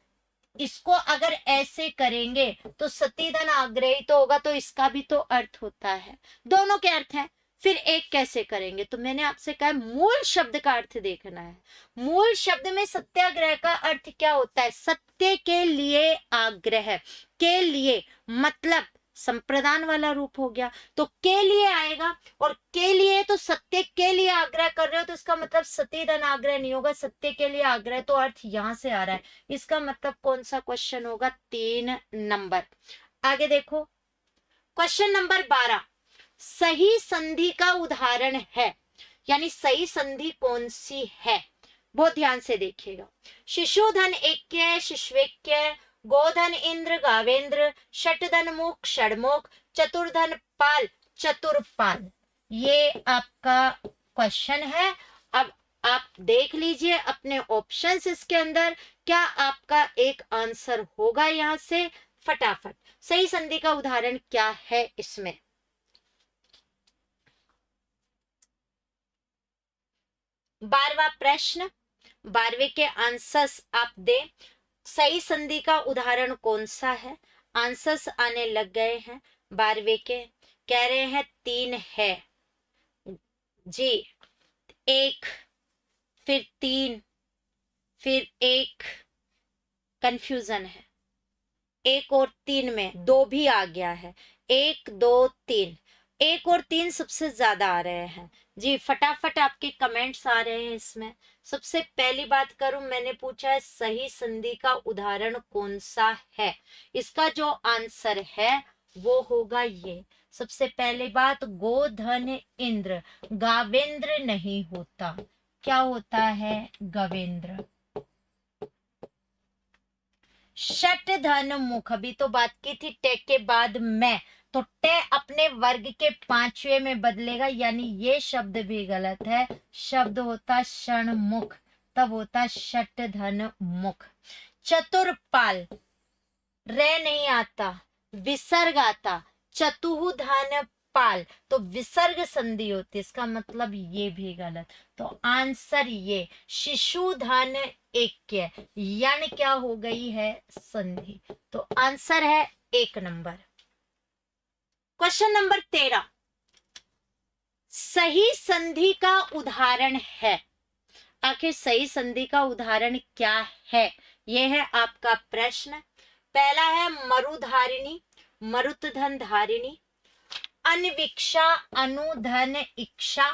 A: इसको अगर ऐसे करेंगे तो सती धन आग्रह ही तो होगा, तो इसका भी तो अर्थ होता है, दोनों के अर्थ हैं। फिर एक कैसे करेंगे, तो मैंने आपसे कहा मूल शब्द का अर्थ देखना है। मूल शब्द में सत्याग्रह का अर्थ क्या होता है, सत्य के लिए आग्रह, के लिए मतलब संप्रदान वाला रूप हो गया, तो के लिए आएगा, और के लिए तो सत्य के लिए आग्रह कर रहे हो, तो इसका मतलब सती धन आग्रह नहीं होगा, सत्य के लिए आग्रह, तो अर्थ यहां से आ रहा है। इसका मतलब कौन सा क्वेश्चन होगा, 3 नंबर। आगे देखो क्वेश्चन नंबर 12, सही संधि का उदाहरण है, यानी सही संधि कौन सी है, बहुत ध्यान से देखिएगा। शिशुधन ऐक्य शिश्वेक्य, गोधन इंद्र गावेंद्र, षटधन मुख षडमुख, चतुर्धन पाल चतुरपाल, ये आपका क्वेश्चन है। अब आप देख लीजिए अपने ऑप्शंस इसके अंदर, क्या आपका एक आंसर होगा यहां से, फटाफट। सही संधि का उदाहरण क्या है इसमें, 12वां प्रश्न, 12वें के आंसर्स आप दें। सही संधि का उदाहरण कौन सा है, आंसर्स आने लग गए हैं 12वें के, कह रहे हैं 3 है जी, 1 फिर 3 फिर 1, कंफ्यूजन है, 1 और 3 में 2 भी आ गया है, 1 2 3, 1 और 3 सबसे ज्यादा आ रहे हैं जी, फटाफट आपके कमेंट्स आ रहे हैं इसमें। सबसे पहली बात करूं, मैंने पूछा है सही संधि का उदाहरण कौन सा है, इसका जो आंसर है वो होगा ये। सबसे पहली बात, गोधन इंद्र, गावेंद्र नहीं होता, क्या होता है, गवेंद्र। षट धन मुख, अभी तो बात की थी टे के बाद मैं, तो टे अपने वर्ग के 5वें में बदलेगा, यानी ये शब्द भी गलत है, शब्द होता षणमुख, तब होता षट धन मुख। चतुरपाल, रे नहीं आता, विसर्ग आता, चतुर्धन पाल, तो विसर्ग संधि होती है, इसका मतलब ये भी गलत, तो आंसर ये शिशुधन ऐक्य, यण क्या हो गई है, संधि, तो आंसर है 1 नंबर। क्वेश्चन नंबर 13, सही संधि का उदाहरण है, आखिर सही संधि का उदाहरण क्या है, यह है आपका प्रश्न। पहला है मरुधारिणी, मरुतधन धारिणी, अनविक्षा अनुधन इक्षा,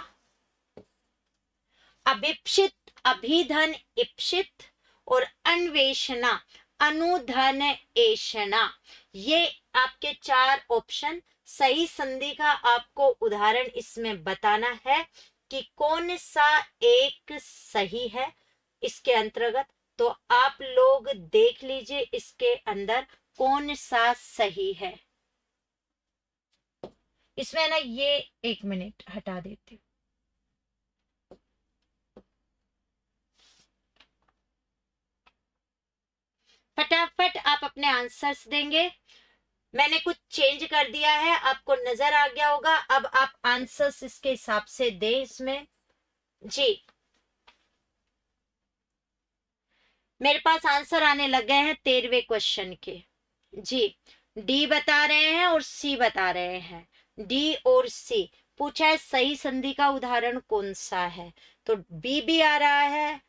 A: अभिप्सित अभिधन इप्सित, और अन्वेषणा अनुधन एषणा, ये आपके 4 ऑप्शन। सही संधि का आपको उदाहरण इसमें बताना है कि कौन सा एक सही है इसके अंतर्गत, तो आप लोग देख लीजिए इसके अंदर कौन सा सही है। इसमें ना ये 1 मिनट हटा देती हूँ, फटाफट आप अपने आंसर्स देंगे। मैंने कुछ चेंज कर दिया है, आपको नजर आ गया होगा, अब आप आंसर्स इसके हिसाब से दें इसमें जी। मेरे पास आंसर आने लग गए हैं 13वें क्वेश्चन के, जी, डी बता रहे हैं और सी बता रहे हैं, डी और सी पूछा है सही संधि का उदाहरण कौन सा है, तो बी भी आ रहा है,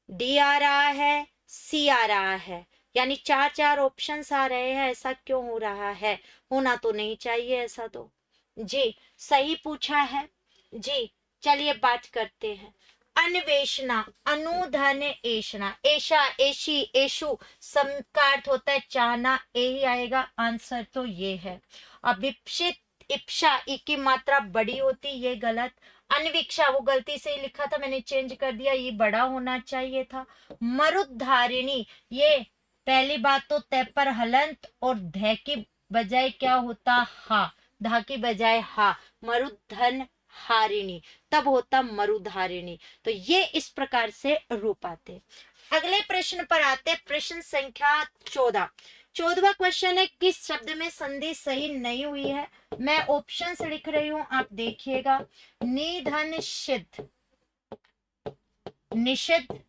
A: डी आ रहा है, सी आ रहा है, यानी चार चार ऑप्शंस आ रहे हैं। ऐसा क्यों हो रहा है? होना तो नहीं चाहिए ऐसा तो। जी, सही पूछा है। जी, चलिए बात करते हैं। अन्वेषणा, अनुधन एषणा, एषा, एशी, एशु, सम का अर्थ होता है चाहना, यही आएगा आंसर तो ये है। अभिप्सित, इप्सा, ई की मात्रा बड़ी होती, ये गलत। अनवीक्षा, वो गलती से ही लिखा था, मैंने चेंज कर दिया, ये बड़ा होना चाहिए था। मरुद्धारिणी, ये पहली बात तो तय पर हलंत और ध की बजाय क्या होता, हा, धा की बजाय हा, मरुधन हारिणी, तब होता मरुधारिणी। तो ये इस प्रकार से रूप आते। अगले प्रश्न पर आते, प्रश्न संख्या 14। 14वां क्वेश्चन है, किस शब्द में संधि सही नहीं हुई है? मैं ऑप्शंस लिख रही हूं, आप देखिएगा। निधन सिद्ध, निषिद्ध,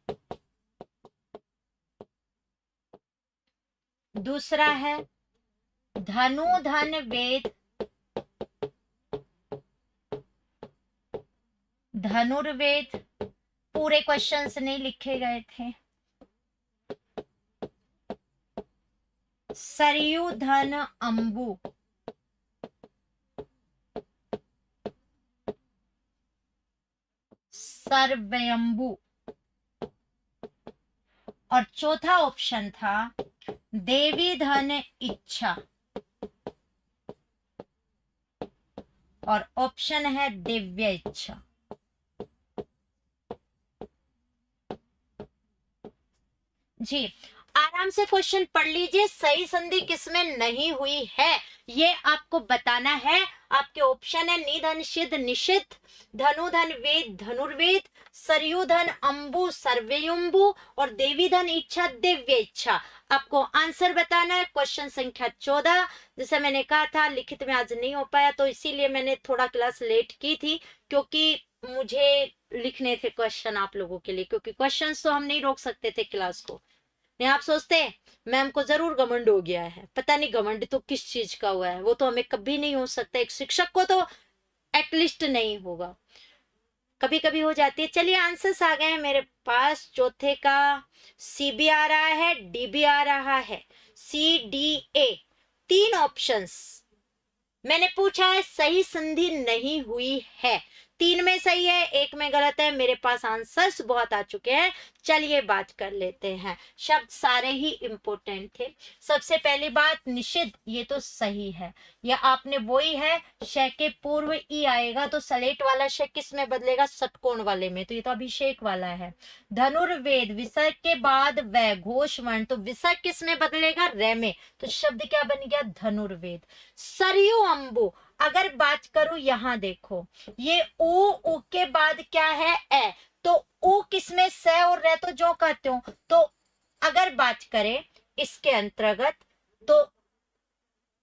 A: दूसरा है धनुधन वेद, धनुर्वेद, पूरे क्वेश्चंस नहीं लिखे गए थे। सरयू धन अंबु, सर्वयंबु, और चौथा ऑप्शन था देवी धन इच्छा, और ऑप्शन है दिव्य इच्छा। जी, आराम से क्वेश्चन पढ़ लीजिए। सही संधि किसमें नहीं हुई है ये आपको बताना है। आपके ऑप्शन है निधन सिद्ध, निषिद्ध, धनुधन वेद, धनुर्वेद, सरयुधन अंबु, सर्वयुंबु, और देवी धन इच्छा, दिव्य इच्छा। आपको आंसर बताना है। क्वेश्चन संख्या 14, जैसे मैंने कहा था लिखित में आज नहीं हो पाया, तो इसीलिए मैंने थोड़ा क्लास लेट की थी, क्योंकि मुझे लिखने थे क्वेश्चन आप लोगों के लिए, क्योंकि क्वेश्चंस तो हम नहीं रोक सकते थे क्लास को। नहीं, आप सोचते हैं मैम को जरूर घमंड हो गया है, पता नहीं घमंड तो किस चीज का हुआ है, वो तो हमें कभी नहीं हो सकता, एक शिक्षक को तो एटलीस्ट नहीं होगा, कभी कभी हो जाती है। चलिए आंसर्स आ गए हैं मेरे पास। चौथे का सी भी आ रहा है, डी भी आ रहा है, सी डी ए, तीन ऑप्शंस मैंने पूछा है सही संधि नहीं हुई है। तीन में सही है, एक में गलत है। मेरे पास आंसर्स बहुत आ चुके हैं, चलिए बात कर लेते हैं। शब्द सारे ही इंपॉर्टेंट थे। सबसे पहली बात निषिद्ध, ये तो सही है, ये आपने वही है, श के पूर्व ई आएगा तो सलेट वाला श किस में बदलेगा, षटकोण वाले में, तो ये तो अभिषेक वाला है। धनुर्वेद, विसर्ग के बाद वह घोष वर्ण, तो विसर्ग किस में बदलेगा, रे में, तो शब्द क्या बन गया, धनुर्वेद। सरयू अंबु, अगर बात करूं यहां देखो, ये ऊ के बाद क्या है, ए, तो ऊ किसमें, स और रे तो जो कहते हो, तो अगर बात करें इसके अंतर्गत तो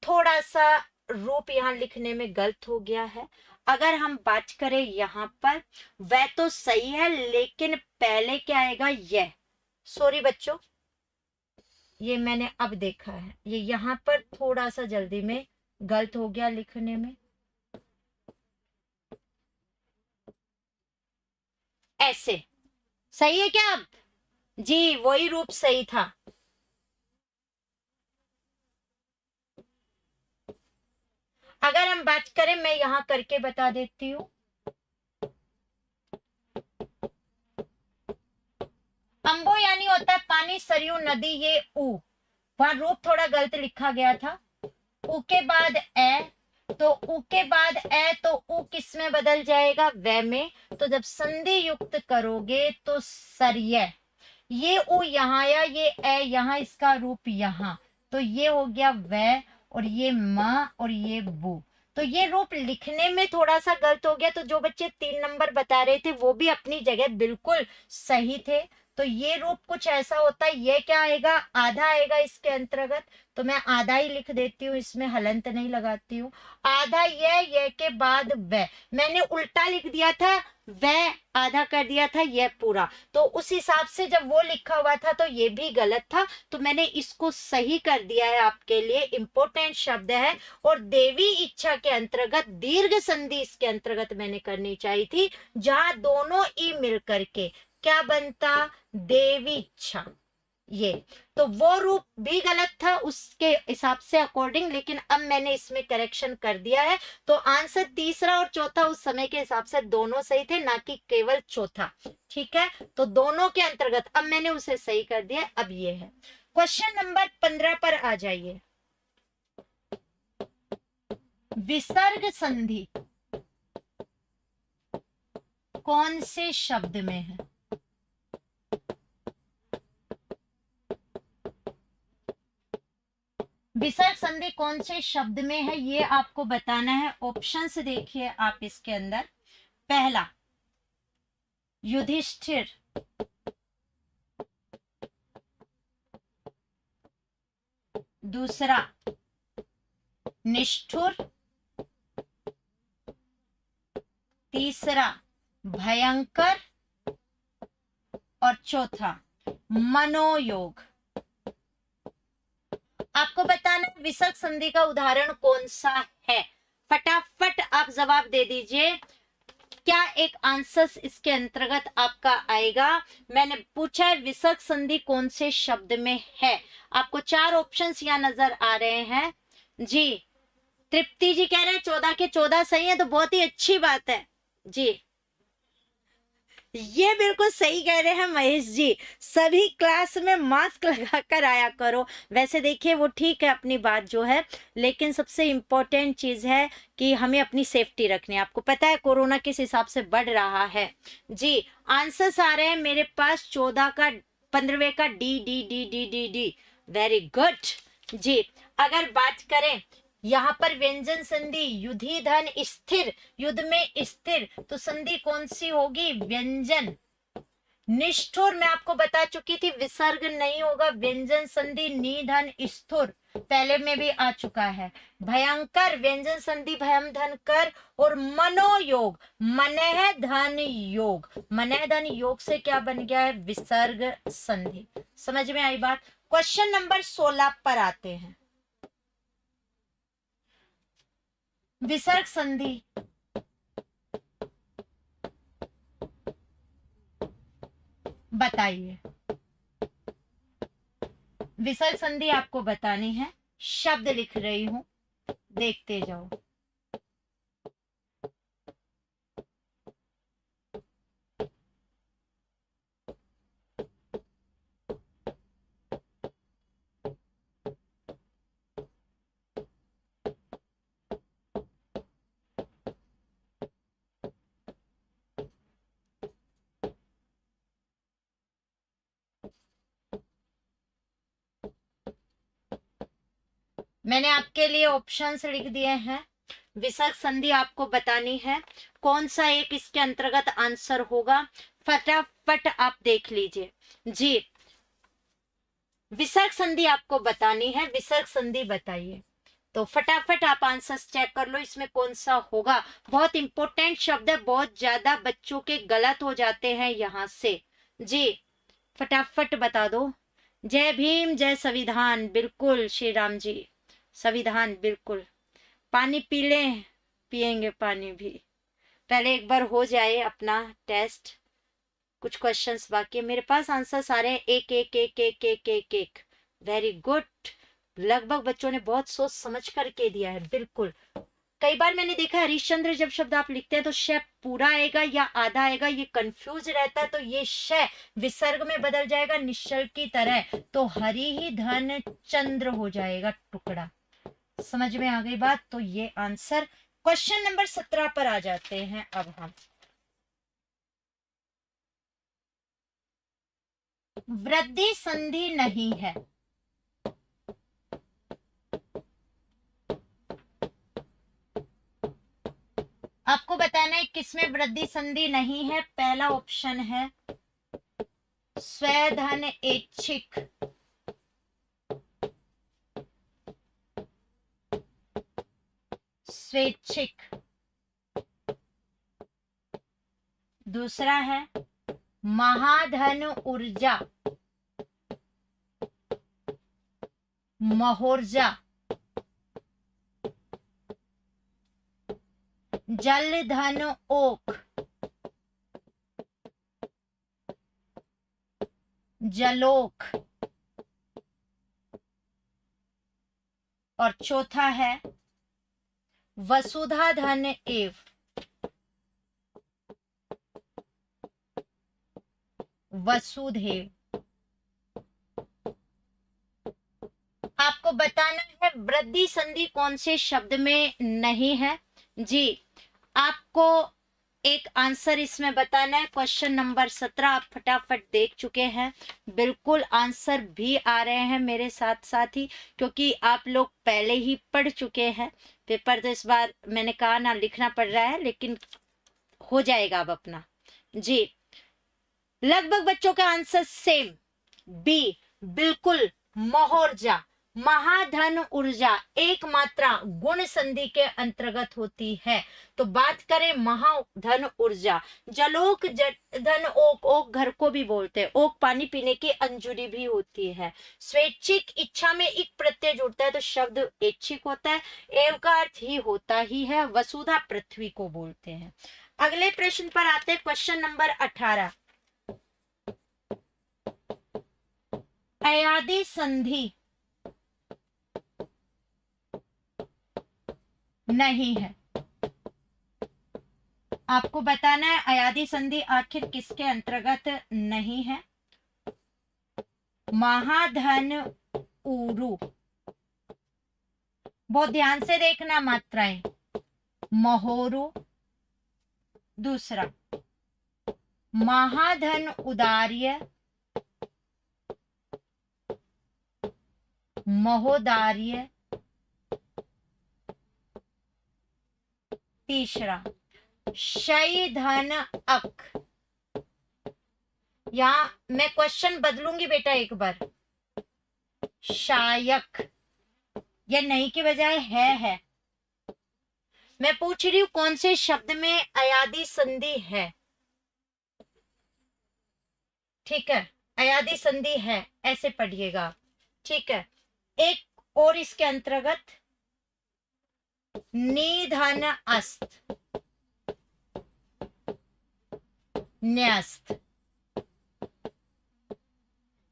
A: थोड़ा सा रूप यहां लिखने में गलत हो गया है। अगर हम बात करें यहां पर, वह तो सही है, लेकिन पहले क्या आएगा, यह, सॉरी बच्चों, ये मैंने अब देखा है, ये यहां पर थोड़ा सा जल्दी में गलत हो गया लिखने में। ऐसे सही है क्या अब? जी, वही रूप सही था। अगर हम बात करें, मैं यहां करके बता देती हूं, अंबो यानी होता है पानी, सरयू नदी, ये ऊ, वहां रूप थोड़ा गलत लिखा गया था। ऊ के बाद ए, तो ऊ के बाद ए, तो ऊ किस में बदल जाएगा, वे में, तो जब संधि युक्त करोगे तो सरय, ये ऊ यहाँ आया, ये ए यहाँ, इसका रूप यहाँ, तो ये हो गया वे, और ये माँ, और ये बू, तो ये रूप लिखने में थोड़ा सा गलत हो गया। तो जो बच्चे 3 नंबर बता रहे थे वो भी अपनी जगह बिल्कुल सही थे, तो ये रूप कुछ ऐसा होता है, ये क्या आएगा, आधा आएगा इसके अंतर्गत, तो मैं आधा ही लिख देती हूँ, इसमें हलंत नहीं लगाती हूँ। आधा ये के बाद वह, मैंने उल्टा लिख दिया था, वह आधा कर दिया था, यह पूरा, तो उस हिसाब से जब वो लिखा हुआ था तो ये भी गलत था, तो मैंने इसको सही कर दिया है आपके लिए। इंपॉर्टेंट शब्द है। और देवी इच्छा के अंतर्गत दीर्घ संधि इसके अंतर्गत मैंने करनी चाहिए थी, जहां दोनों ई मिल करके क्या बनता, देवी इच्छा, ये तो वो रूप भी गलत था उसके हिसाब से अकॉर्डिंग, लेकिन अब मैंने इसमें करेक्शन कर दिया है। तो आंसर तीसरा और चौथा उस समय के हिसाब से दोनों सही थे, ना कि केवल चौथा। ठीक है, तो दोनों के अंतर्गत अब मैंने उसे सही कर दिया। अब ये है क्वेश्चन नंबर 15 पर आ जाइए। विसर्ग संधि कौन से शब्द में है? विसर्ग संधि कौन से शब्द में है ये आपको बताना है। ऑप्शंस देखिए आप इसके अंदर। पहला युधिष्ठिर, दूसरा निष्ठुर, तीसरा भयंकर और चौथा मनोयोग। आपको बताना विसर्ग संधि का उदाहरण कौन सा है, फटाफट आप जवाब दे दीजिए। क्या एक आंसर इसके अंतर्गत आपका आएगा? मैंने पूछा है विसर्ग संधि कौन से शब्द में है। आपको 4 ऑप्शंस यहाँ नजर आ रहे हैं जी। तृप्ति जी कह रहे हैं 14 के 14 सही है, तो बहुत ही अच्छी बात है जी। ये बिल्कुल सही कह रहे हैं महेश जी, सभी क्लास में मास्क लगाकर आया करो। वैसे देखिए वो ठीक है अपनी बात जो है, लेकिन सबसे इम्पोर्टेंट चीज है कि हमें अपनी सेफ्टी रखनी है। आपको पता है कोरोना किस हिसाब से बढ़ रहा है जी। आंसर्स आ रहे हैं मेरे पास 14 का, 15वें का D D D D D D. Very good जी। अगर बात करें यहाँ पर व्यंजन संधि, युधि धन स्थिर, युद्ध में स्थिर, तो संधि कौन सी होगी, व्यंजन। निष्ठुर मैं आपको बता चुकी थी विसर्ग नहीं होगा, व्यंजन संधि निधन स्थुर पहले में भी आ चुका है। भयंकर व्यंजन संधि भयम धन कर, और मनोयोग मनः धन योग, मनः धन योग से क्या बन गया है, विसर्ग संधि। समझ में आई बात। क्वेश्चन नंबर 16 पर आते हैं। विसर्ग संधि बताइए। विसर्ग संधि आपको बतानी है, शब्द लिख रही हूं, देखते जाओ। मैंने आपके लिए ऑप्शंस लिख दिए हैं। विसर्ग संधि आपको बतानी है, कौन सा एक इसके अंतर्गत आंसर होगा, फटाफट आप देख लीजिए जी। विसर्ग संधि आपको बतानी है, विसर्ग संधि बताइए, तो फटाफट आप आंसर्स चेक कर लो इसमें कौन सा होगा। बहुत इंपॉर्टेंट शब्द है, बहुत ज्यादा बच्चों के गलत हो जाते हैं यहां से जी। फटाफट बता दो। जय भीम जय संविधान, बिल्कुल श्री राम जी, संविधान बिल्कुल। पानी पी लें, पिएंगे पानी भी, पहले एक बार हो जाए अपना टेस्ट। कुछ क्वेश्चंस बाकी है, मेरे पास आंसर सारे हैं, एक एक एक एक एक एक एक। वेरी गुड, लगभग बच्चों ने बहुत सोच समझ करके दिया है। बिल्कुल, कई बार मैंने देखा है हरिश्चंद्र जब शब्द आप लिखते हैं तो श पूरा आएगा या आधा आएगा, ये कंफ्यूज रहता है, तो ये श विसर्ग में बदल जाएगा निश्चल की तरह, तो हरि ही धन चंद्र हो जाएगा टुकड़ा। समझ में आ गई बात। तो ये आंसर। क्वेश्चन नंबर 17 पर आ जाते हैं अब हम। वृद्धि संधि नहीं है, आपको बताना है किसमें वृद्धि संधि नहीं है। पहला ऑप्शन है स्वधन ऐच्छिक, स्वैच्छिक। दूसरा है महाधन ऊर्जा, महोर्जा। जल धन ओक, जलोक। और चौथा है वसुधा धन एव, वसुधैव। आपको बताना है वृद्धि संधि कौन से शब्द में नहीं है। जी, आपको एक आंसर इसमें बताना है। क्वेश्चन नंबर 17 आप फटाफट देख चुके हैं, बिल्कुल आंसर भी आ रहे हैं मेरे साथ साथ ही, क्योंकि आप लोग पहले ही पढ़ चुके हैं पेपर। तो इस बार मैंने कहा ना लिखना पड़ रहा है, लेकिन हो जाएगा अब अपना। जी, लगभग बच्चों का आंसर सेम, बी, बिल्कुल महोर्जा। महाधन ऊर्जा एक मात्रा गुण संधि के अंतर्गत होती है। तो बात करें महाधन ऊर्जा, जलोक धन ओक, ओक घर को भी बोलते हैं, ओक पानी पीने की अंजुरी भी होती है। स्वैच्छिक इच्छा में एक प्रत्यय जुड़ता है तो शब्द ऐच्छिक होता है, एव का अर्थ ही होता ही है। वसुधा पृथ्वी को बोलते हैं। अगले प्रश्न पर आते हैं, क्वेश्चन नंबर 18। अयादि संधि नहीं है। आपको बताना है अयादि संधि आखिर किसके अंतर्गत नहीं है। महाधन ऊरु, बहुत ध्यान से देखना मात्राएं, महोरु। दूसरा महाधन उदार्य, महोदार्य। तीसरा शय धन अक। यहां मैं क्वेश्चन बदलूंगी बेटा एक बार, शायक, या नहीं की बजाय है। मैं पूछ रही हूं कौन से शब्द में अयादि संधि है। ठीक है, अयादि संधि है, ऐसे पढ़िएगा। ठीक है, एक और इसके अंतर्गत निधन अस्त, न्यस्त।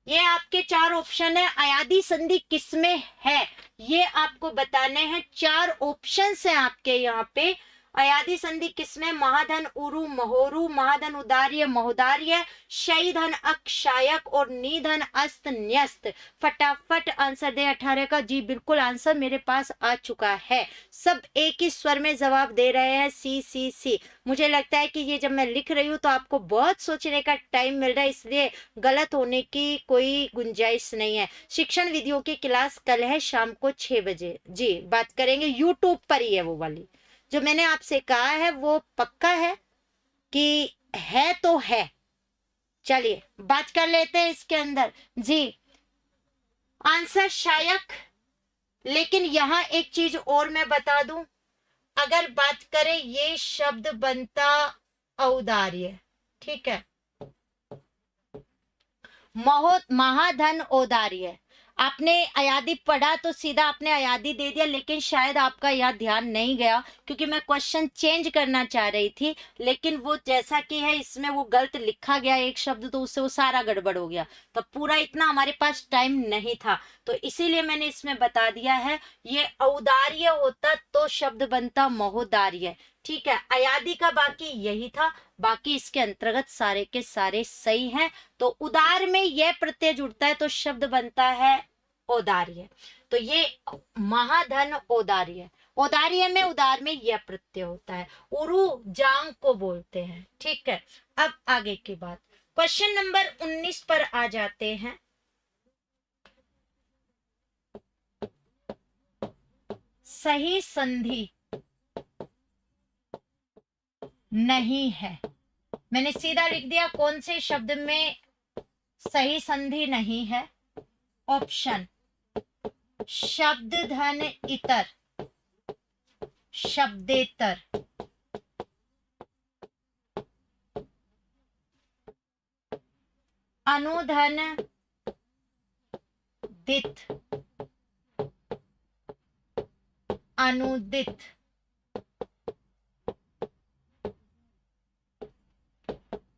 A: ये आपके चार ऑप्शन है। अयादि संधि किसमें है ये आपको बताने हैं। चार ऑप्शंस हैं आपके यहाँ पे। अयादि संधि किसमें, महाधन उरु, महोरु, महाधन उदार्य, महोदार्य, शय धन अक्षायक और निधन अस्त, न्यस्त। फटाफट आंसर दे 18 का। जी बिल्कुल, आंसर मेरे पास आ चुका है। सब एक ही स्वर में जवाब दे रहे हैं, सी सी सी। मुझे लगता है कि ये जब मैं लिख रही हूँ तो आपको बहुत सोचने का टाइम मिल रहा है, इसलिए गलत होने की कोई गुंजाइश नहीं है। शिक्षण विधियों की क्लास कल है शाम को 6 बजे। जी, बात करेंगे यूट्यूब पर ही है, वो वाली जो मैंने आपसे कहा है वो पक्का है कि है तो है। चलिए बात कर लेते हैं इसके अंदर। जी, आंसर शायक। लेकिन यहां एक चीज और मैं बता दूं, अगर बात करें ये शब्द बनता औदार्य। ठीक है, महाधन औदार्य। आपने अयादि पढ़ा तो सीधा आपने अयादि दे दिया, लेकिन शायद आपका यह ध्यान नहीं गया क्योंकि मैं क्वेश्चन चेंज करना चाह रही थी, लेकिन वो जैसा कि है इसमें वो गलत लिखा गया एक शब्द, तो उससे वो सारा गड़बड़ हो गया। तो पूरा इतना हमारे पास टाइम नहीं था, तो इसीलिए मैंने इसमें बता दिया है। ये औदार्य होता तो शब्द बनता महोदार्य। ठीक है, अयादि का बाकी यही था, बाकी इसके अंतर्गत सारे के सारे सही हैं। तो उदार में यह प्रत्यय जुड़ता है तो शब्द बनता है औदार्य। तो ये महाधन औदार्य, औदार्य में उदार में यह प्रत्यय होता है। उरु जांग को बोलते हैं। ठीक है, अब आगे की बात, क्वेश्चन नंबर 19 पर आ जाते हैं। सही संधि नहीं है। मैंने सीधा लिख दिया कौन से शब्द में सही संधि नहीं है। ऑप्शन शब्द धन इतर, शब्देतर। अनुधन दित, अनुदित।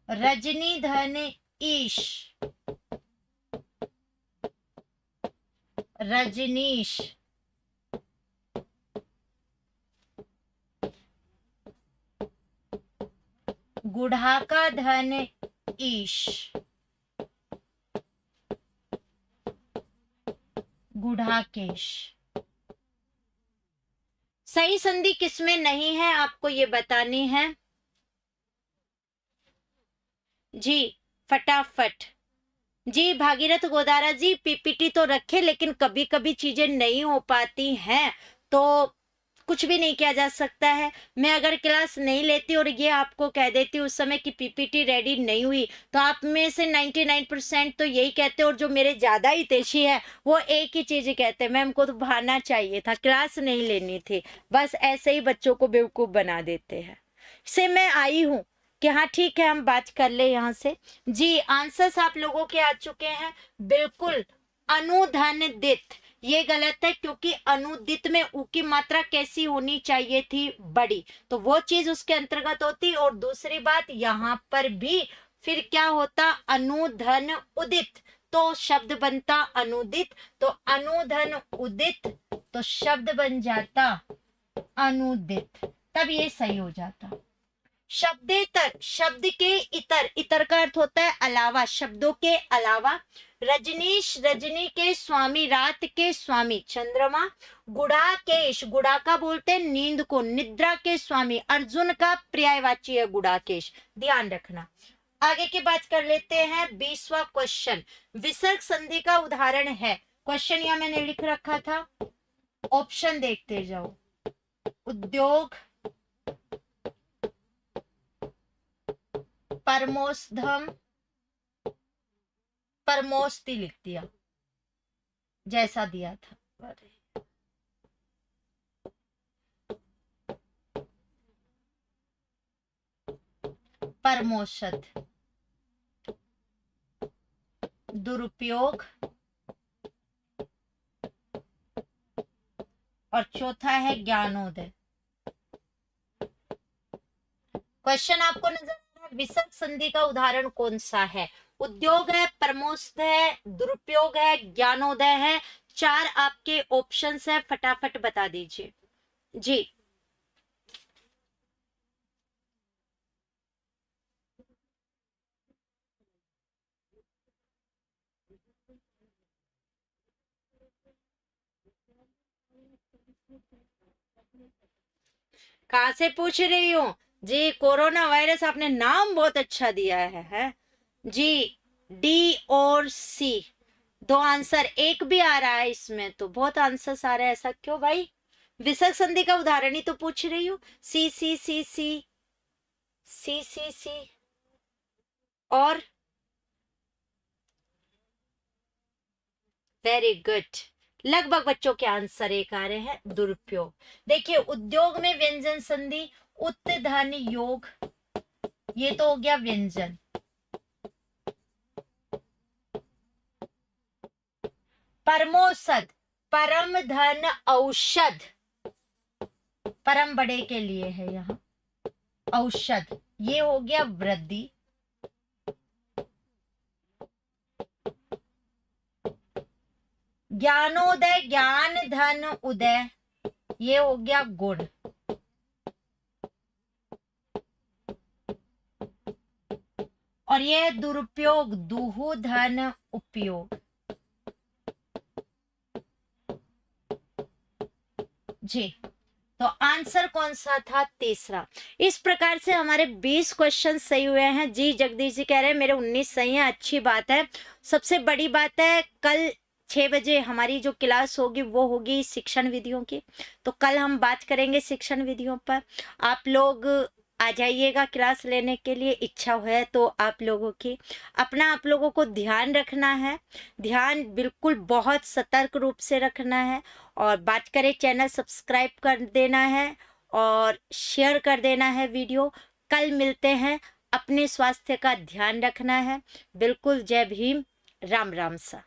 A: रजनी धन ईश, रजनीश। गुढ़ाका धन ईश, गुढ़ाकेश। सही संधि किसमें नहीं है आपको ये बतानी है जी, फटाफट। जी भागीरथ गोदारा जी, पीपीटी तो रखे लेकिन कभी कभी चीजें नहीं हो पाती हैं तो कुछ भी नहीं किया जा सकता है। मैं अगर क्लास नहीं लेती और ये आपको कह देती उस समय कि पीपीटी रेडी नहीं हुई तो आप में से 99% तो यही कहते, और जो मेरे ज्यादा ही तेजी है वो एक ही चीज कहते, मैम को तो बहाना चाहिए था, क्लास नहीं लेनी थी। बस ऐसे ही बच्चों को बेवकूफ बना देते हैं। से मैं आई हूँ कि हाँ ठीक है हम बात कर ले यहाँ से। जी आंसर्स आप लोगों के आ चुके हैं। बिल्कुल अनुधनदित ये गलत है, क्योंकि अनुदित में उ की मात्रा कैसी होनी चाहिए थी, बड़ी, तो वो चीज उसके अंतर्गत होती। और दूसरी बात यहाँ पर भी फिर क्या होता, अनुधन उदित, तो शब्द बनता अनुदित, तो अनुधन उदित तो शब्द बन जाता अनुदित, तब ये सही हो जाता। शब्देतर, शब्द के इतर, इतर का अर्थ होता है अलावा, शब्दों के अलावा। रजनीश, रजनी के स्वामी, रात के स्वामी चंद्रमा। गुड़ाकेश, गुड़ाका बोलते हैं नींद को, निद्रा के स्वामी, अर्जुन का पर्यायवाची है गुड़ाकेश, ध्यान रखना। आगे की बात कर लेते हैं 20वां क्वेश्चन। विसर्ग संधि का उदाहरण है, क्वेश्चन यहां मैंने लिख रखा था, ऑप्शन देखते जाओ। उद्योग, परमोषधम, परमोस्ती लिख दिया जैसा दिया था। परमोषध, दुरुपयोग, और चौथा है ज्ञानोदय। क्वेश्चन आपको नजर आ रहा है, विसर्ग संधि का उदाहरण कौन सा है? उद्योग है, परमोषध है, दुरुपयोग है, ज्ञानोदय है। 4 आपके ऑप्शंस है, फटाफट बता दीजिए जी। कहां से पूछ रही हूँ जी? कोरोना वायरस, आपने नाम बहुत अच्छा दिया है जी। डी और सी, 2 आंसर, एक भी आ रहा है इसमें तो बहुत आंसर्स आ रहे हैं, ऐसा क्यों भाई? विसर्ग संधि का उदाहरण ही तो पूछ रही हूँ। सी सी सी सी सी सी सी और वेरी गुड, लगभग बच्चों के आंसर एक आ रहे हैं। दुरुपयोग, देखिए उद्योग में व्यंजन संधि, उत धन योग, ये तो हो गया व्यंजन। परमोषध, परम धन औषध, परम बड़े के लिए है यहाँ औषध, ये हो गया वृद्धि। ज्ञानोदय, ज्ञान धन उदय, ये हो गया गुण। और ये दुरुपयोग, दुहु धन उपयोग जी। तो आंसर कौन सा था? तीसरा। इस प्रकार से हमारे 20 क्वेश्चन सही हुए हैं जी। जगदीश जी कह रहे हैं मेरे 19 सही हैं, अच्छी बात है। सबसे बड़ी बात है, कल 6 बजे हमारी जो क्लास होगी वो होगी शिक्षण विधियों की, तो कल हम बात करेंगे शिक्षण विधियों पर। आप लोग आ जाइएगा क्लास लेने के लिए, इच्छा है तो आप लोगों की। अपना आप लोगों को ध्यान रखना है, ध्यान बिल्कुल बहुत सतर्क रूप से रखना है। और बात करें, चैनल सब्सक्राइब कर देना है और शेयर कर देना है वीडियो। कल मिलते हैं, अपने स्वास्थ्य का ध्यान रखना है। बिल्कुल, जय भीम, राम राम सा।